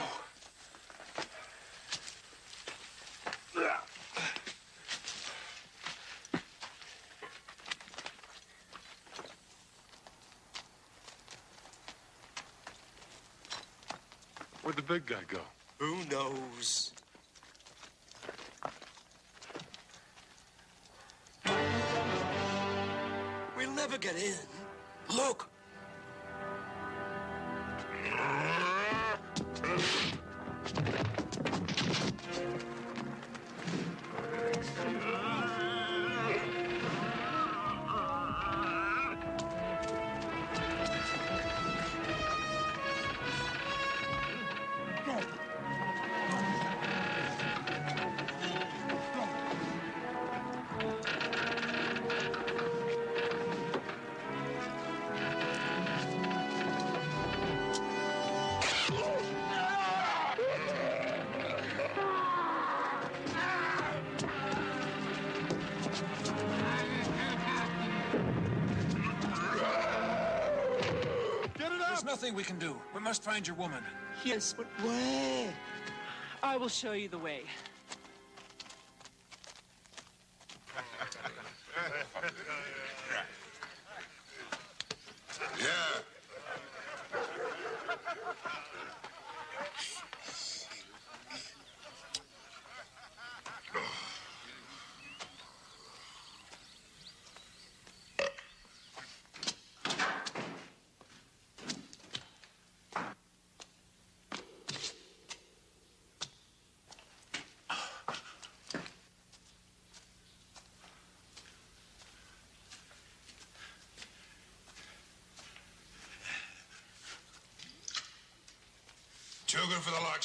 Where'd the big guy go? Who knows? We'll never get in. Look. There's nothing we can do. We must find your woman. Yes, but where? I will show you the way. Yeah.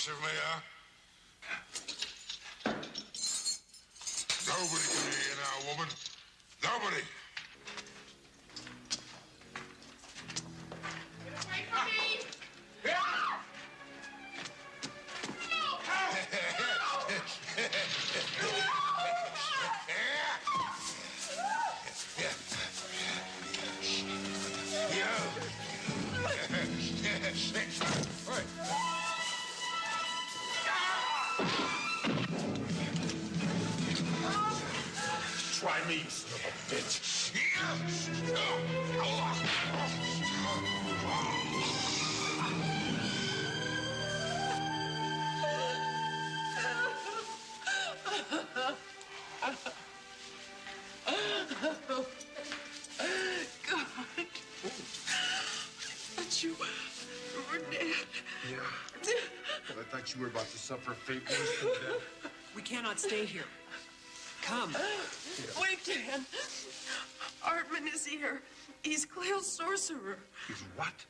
of me, huh? Nobody can hear you now, woman. Nobody. Get away from me! Try me, you son of a bitch. God. But you were dead. Yeah. Well, I thought you were about to suffer fate worse than death. We cannot stay here. Come. Wait, Dan. Hartman is here. He's Cleel's sorcerer. He's what?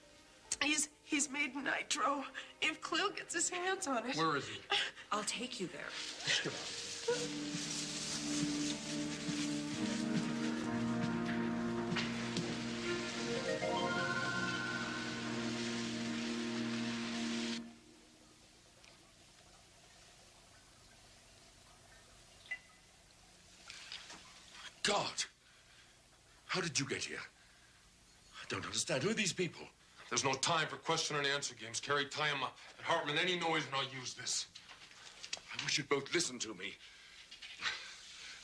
He's made nitro. If Cleel gets his hands on it. Where is he? I'll take you there. Come on. God! How did you get here? I don't understand. Who are these people? There's no time for question and answer games. Carrie, tie him up. And Hartman, any noise and I'll use this. I wish you'd both listen to me.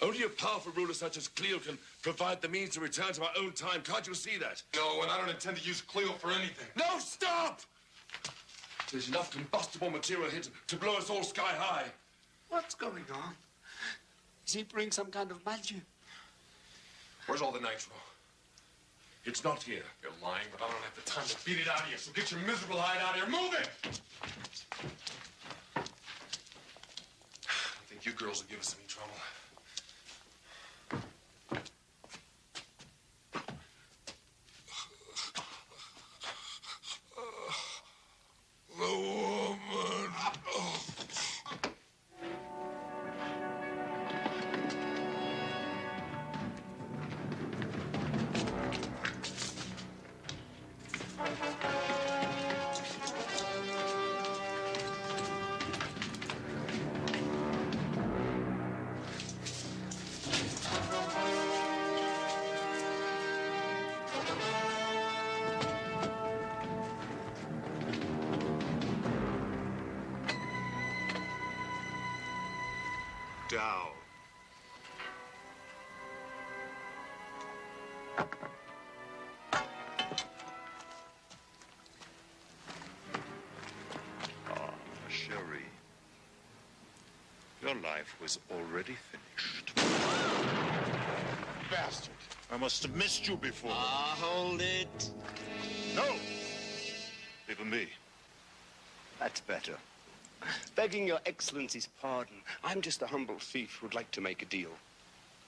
Only a powerful ruler such as Cleel can provide the means to return to our own time. Can't you see that? No, and I don't intend to use Cleel for anything. No, stop! There's enough combustible material here to blow us all sky high. What's going on? Is he bringing some kind of magic? Where's all the nitro? It's not here. You're lying, but I don't have the time to beat it out of you, so get your miserable hide out of here. Move it! I don't think you girls will give us any trouble. The woman. Oh. Down. Sherry. Your life was already finished. Bastard. I must have missed you before. Hold it. No! Even me. That's better. Begging your excellency's pardon, I'm just a humble thief who'd like to make a deal.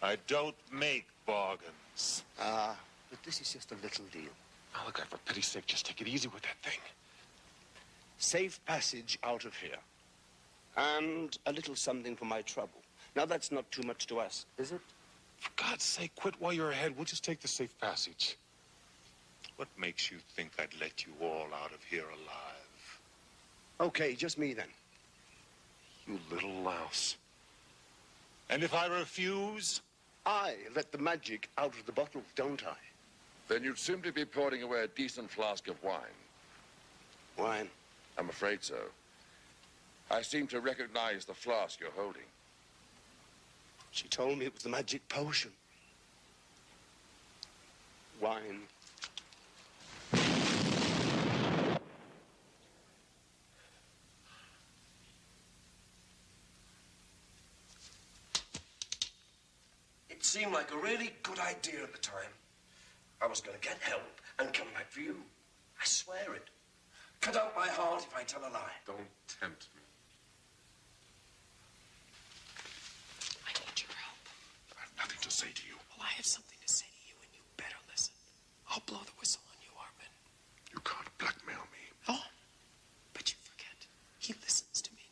I don't make bargains. Ah, but this is just a little deal. Malachi, for pity's sake, just take it easy with that thing. Safe passage out of here. And a little something for my trouble. Now, that's not too much to ask, is it? For God's sake, quit while you're ahead. We'll just take the safe passage. What makes you think I'd let you all out of here alive? Okay, just me then. You little louse. And if I refuse? I let the magic out of the bottle, don't I? Then you'd simply be pouring away a decent flask of wine. Wine? I'm afraid so. I seem to recognize the flask you're holding. She told me it was the magic potion. Wine. It seemed like a really good idea at the time. I was going to get help and come back for you. I swear it. Cut out my heart if I tell a lie. Don't tempt me. I need your help. I have nothing to say to you. Well, I have something to say to you, and you better listen. I'll blow the whistle on you, Hartman. You can't blackmail me. Oh, but you forget. He listens to me.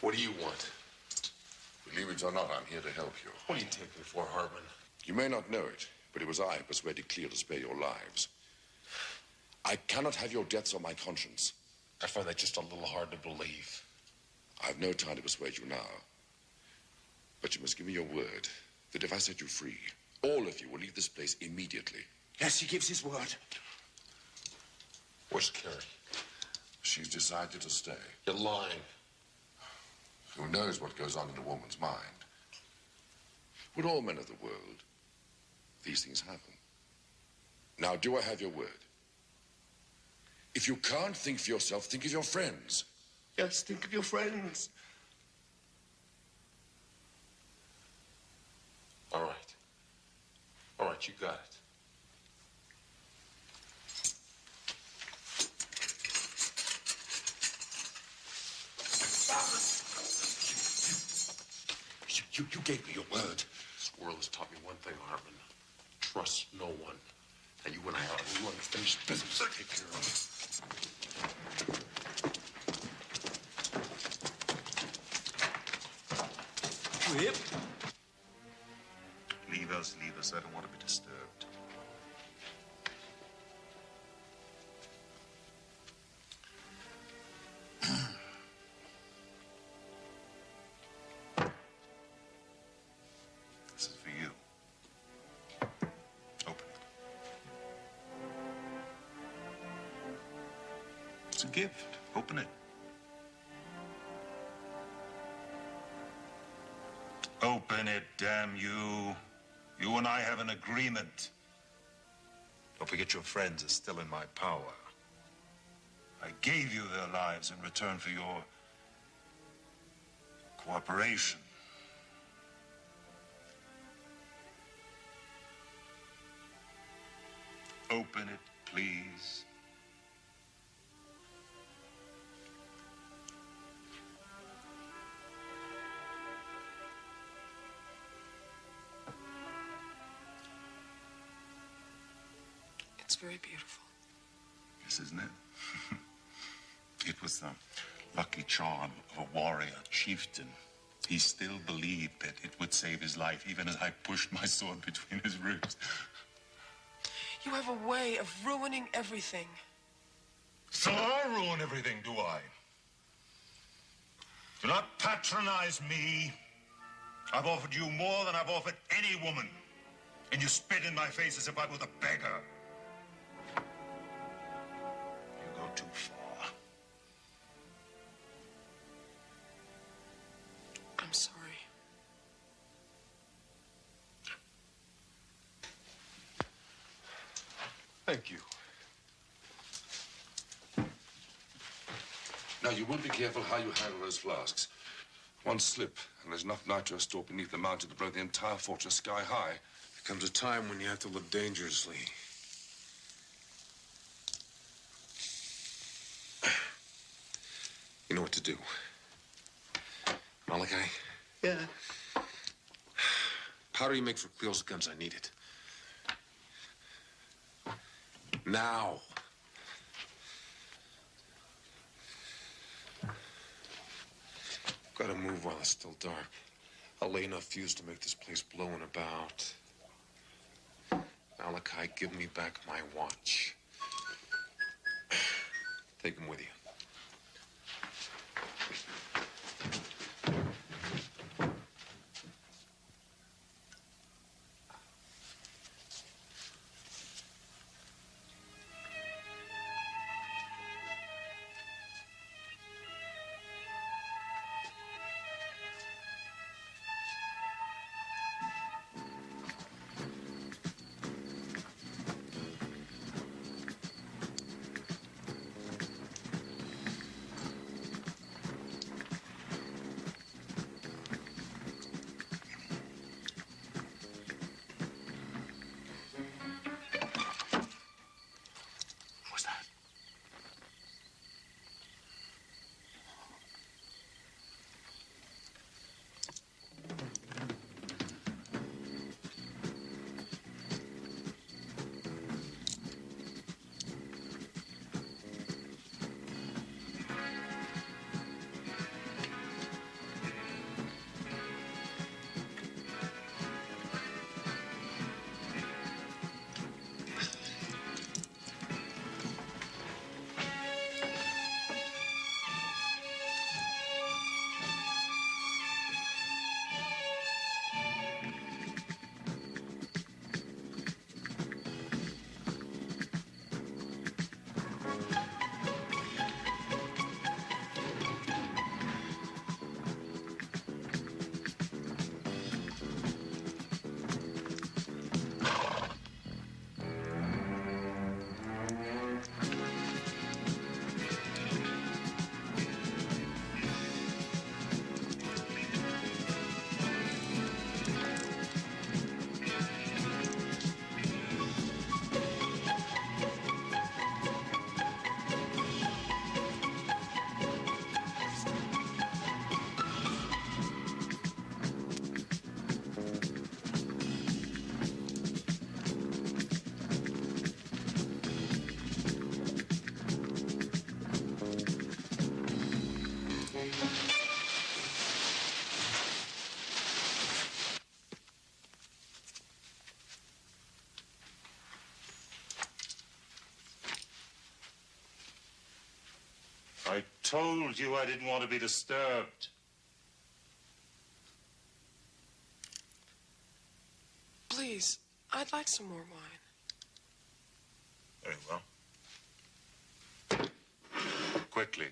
What do you want? Believe it or not, I'm here to help you. What do you take me for, Hartman? You may not know it, but it was I who persuaded Cleel to spare your lives. I cannot have your deaths on my conscience. I find that just a little hard to believe. I have no time to persuade you now. But you must give me your word that if I set you free, all of you will leave this place immediately. Yes, he gives his word. Where's Carrie? She's decided to stay. You're lying. Who knows what goes on in a woman's mind? With all men of the world, these things happen. Now, do I have your word? If you can't think for yourself, think of your friends. Yes, think of your friends. All right. All right, you got it. You gave me your word. This world has taught me one thing, Hartman. Trust no one. Now, you and I ought to run unfinished business to take care of it. Whip? Leave us, leave us. I don't want to be disturbed. This is for you. Open it. It's a gift. Open it. Open it, damn you. You and I have an agreement. Don't forget your friends are still in my power. I gave you their lives in return for your cooperation. Open it, please. It's very beautiful. Yes, isn't it? It was the lucky charm of a warrior chieftain. He still believed that it would save his life, even as I pushed my sword between his ribs. You have a way of ruining everything. So I ruin everything, do I? Do not patronize me. I've offered you more than I've offered any woman. And you spit in my face as if I were the beggar. You go too far. I'm sorry. Thank you. Now, you will be careful how you handle those flasks. One slip, and there's enough nitro stored beneath the mountain to blow the entire fortress sky high. There comes a time when you have to live dangerously. You know what to do. Malachi? Yeah. Powder you make for Cleel's guns, I need it. Now. Gotta move while it's still dark. I'll lay enough fuse to make this place blow in about. Malachi, give me back my watch. Take him with you. I told you I didn't want to be disturbed. Please, I'd like some more wine. Very well. Quickly.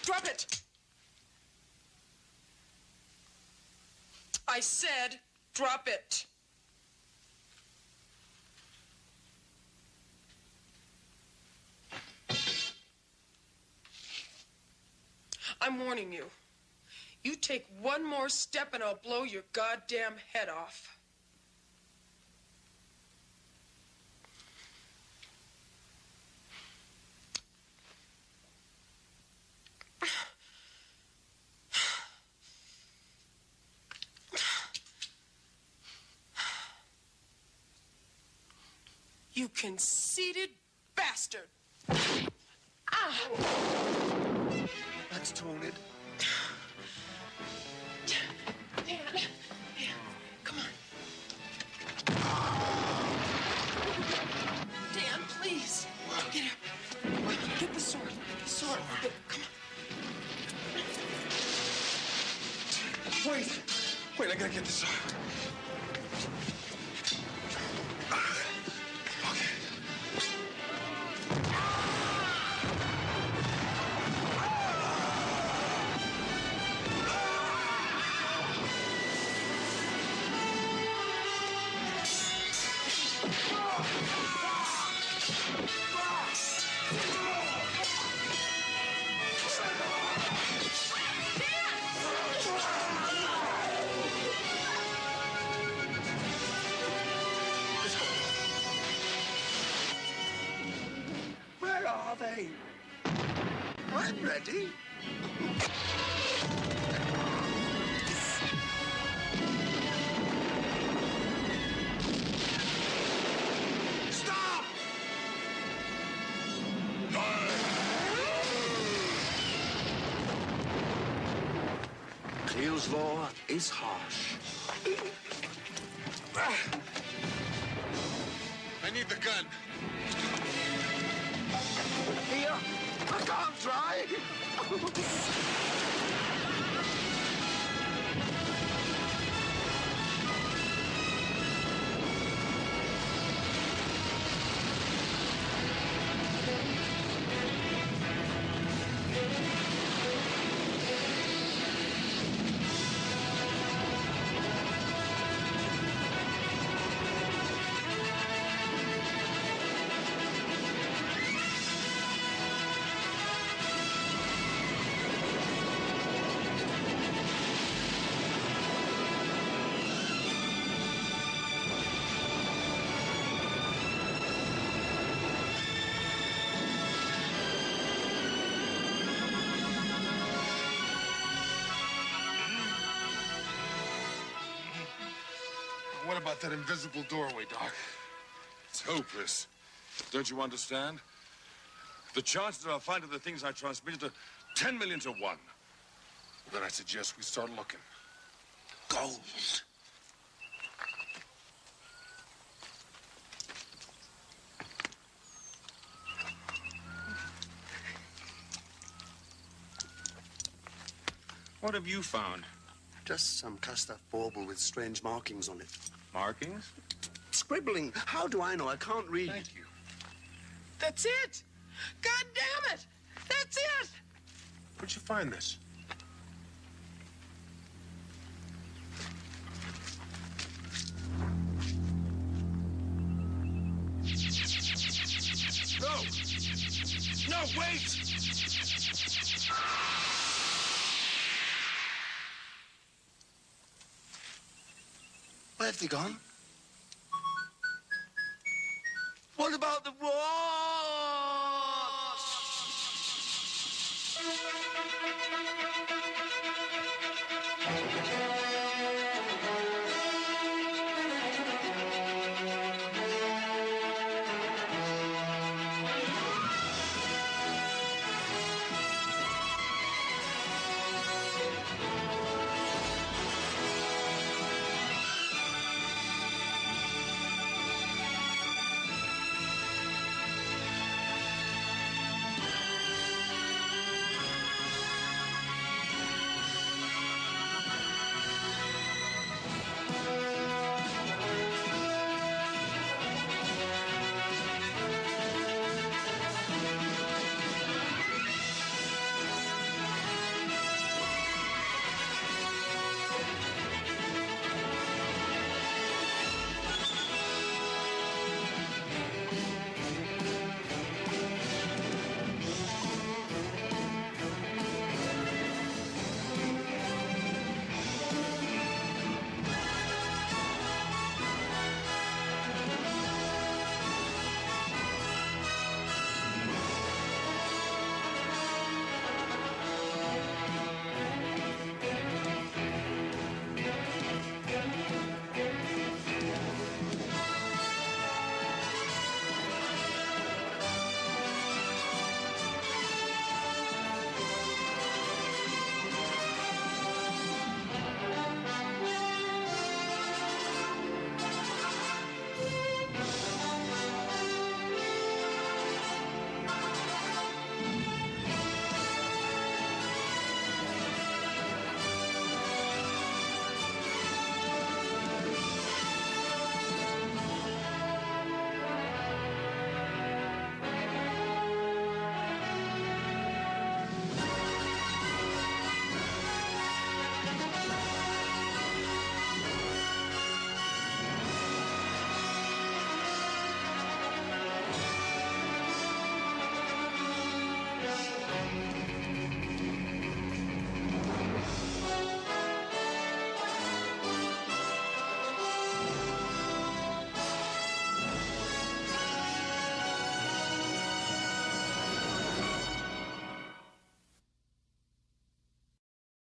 Drop it! I said, drop it. I'm warning you. You take one more step and I'll blow your goddamn head off. You conceited bastard! Ah! That's torn it. Dan, come on. Dan, please. Get up. Get the sword. Get the sword. Come on. Wait, I gotta get this off. Where are they? I'm ready. Stop! Cleel's law is harsh. I need the gun. Here, I can't try. What about that invisible doorway, Doc? It's hopeless. Don't you understand? The chances of finding the things I transmitted are 10 million to 1. Then I suggest we start looking. Gold. What have you found? Just some cast-off bauble with strange markings on it. Markings? Scribbling. How do I know? I can't read. Thank you. That's it! God damn it! That's it! Where'd you find this? No! No, wait! Where have they gone? What about the war?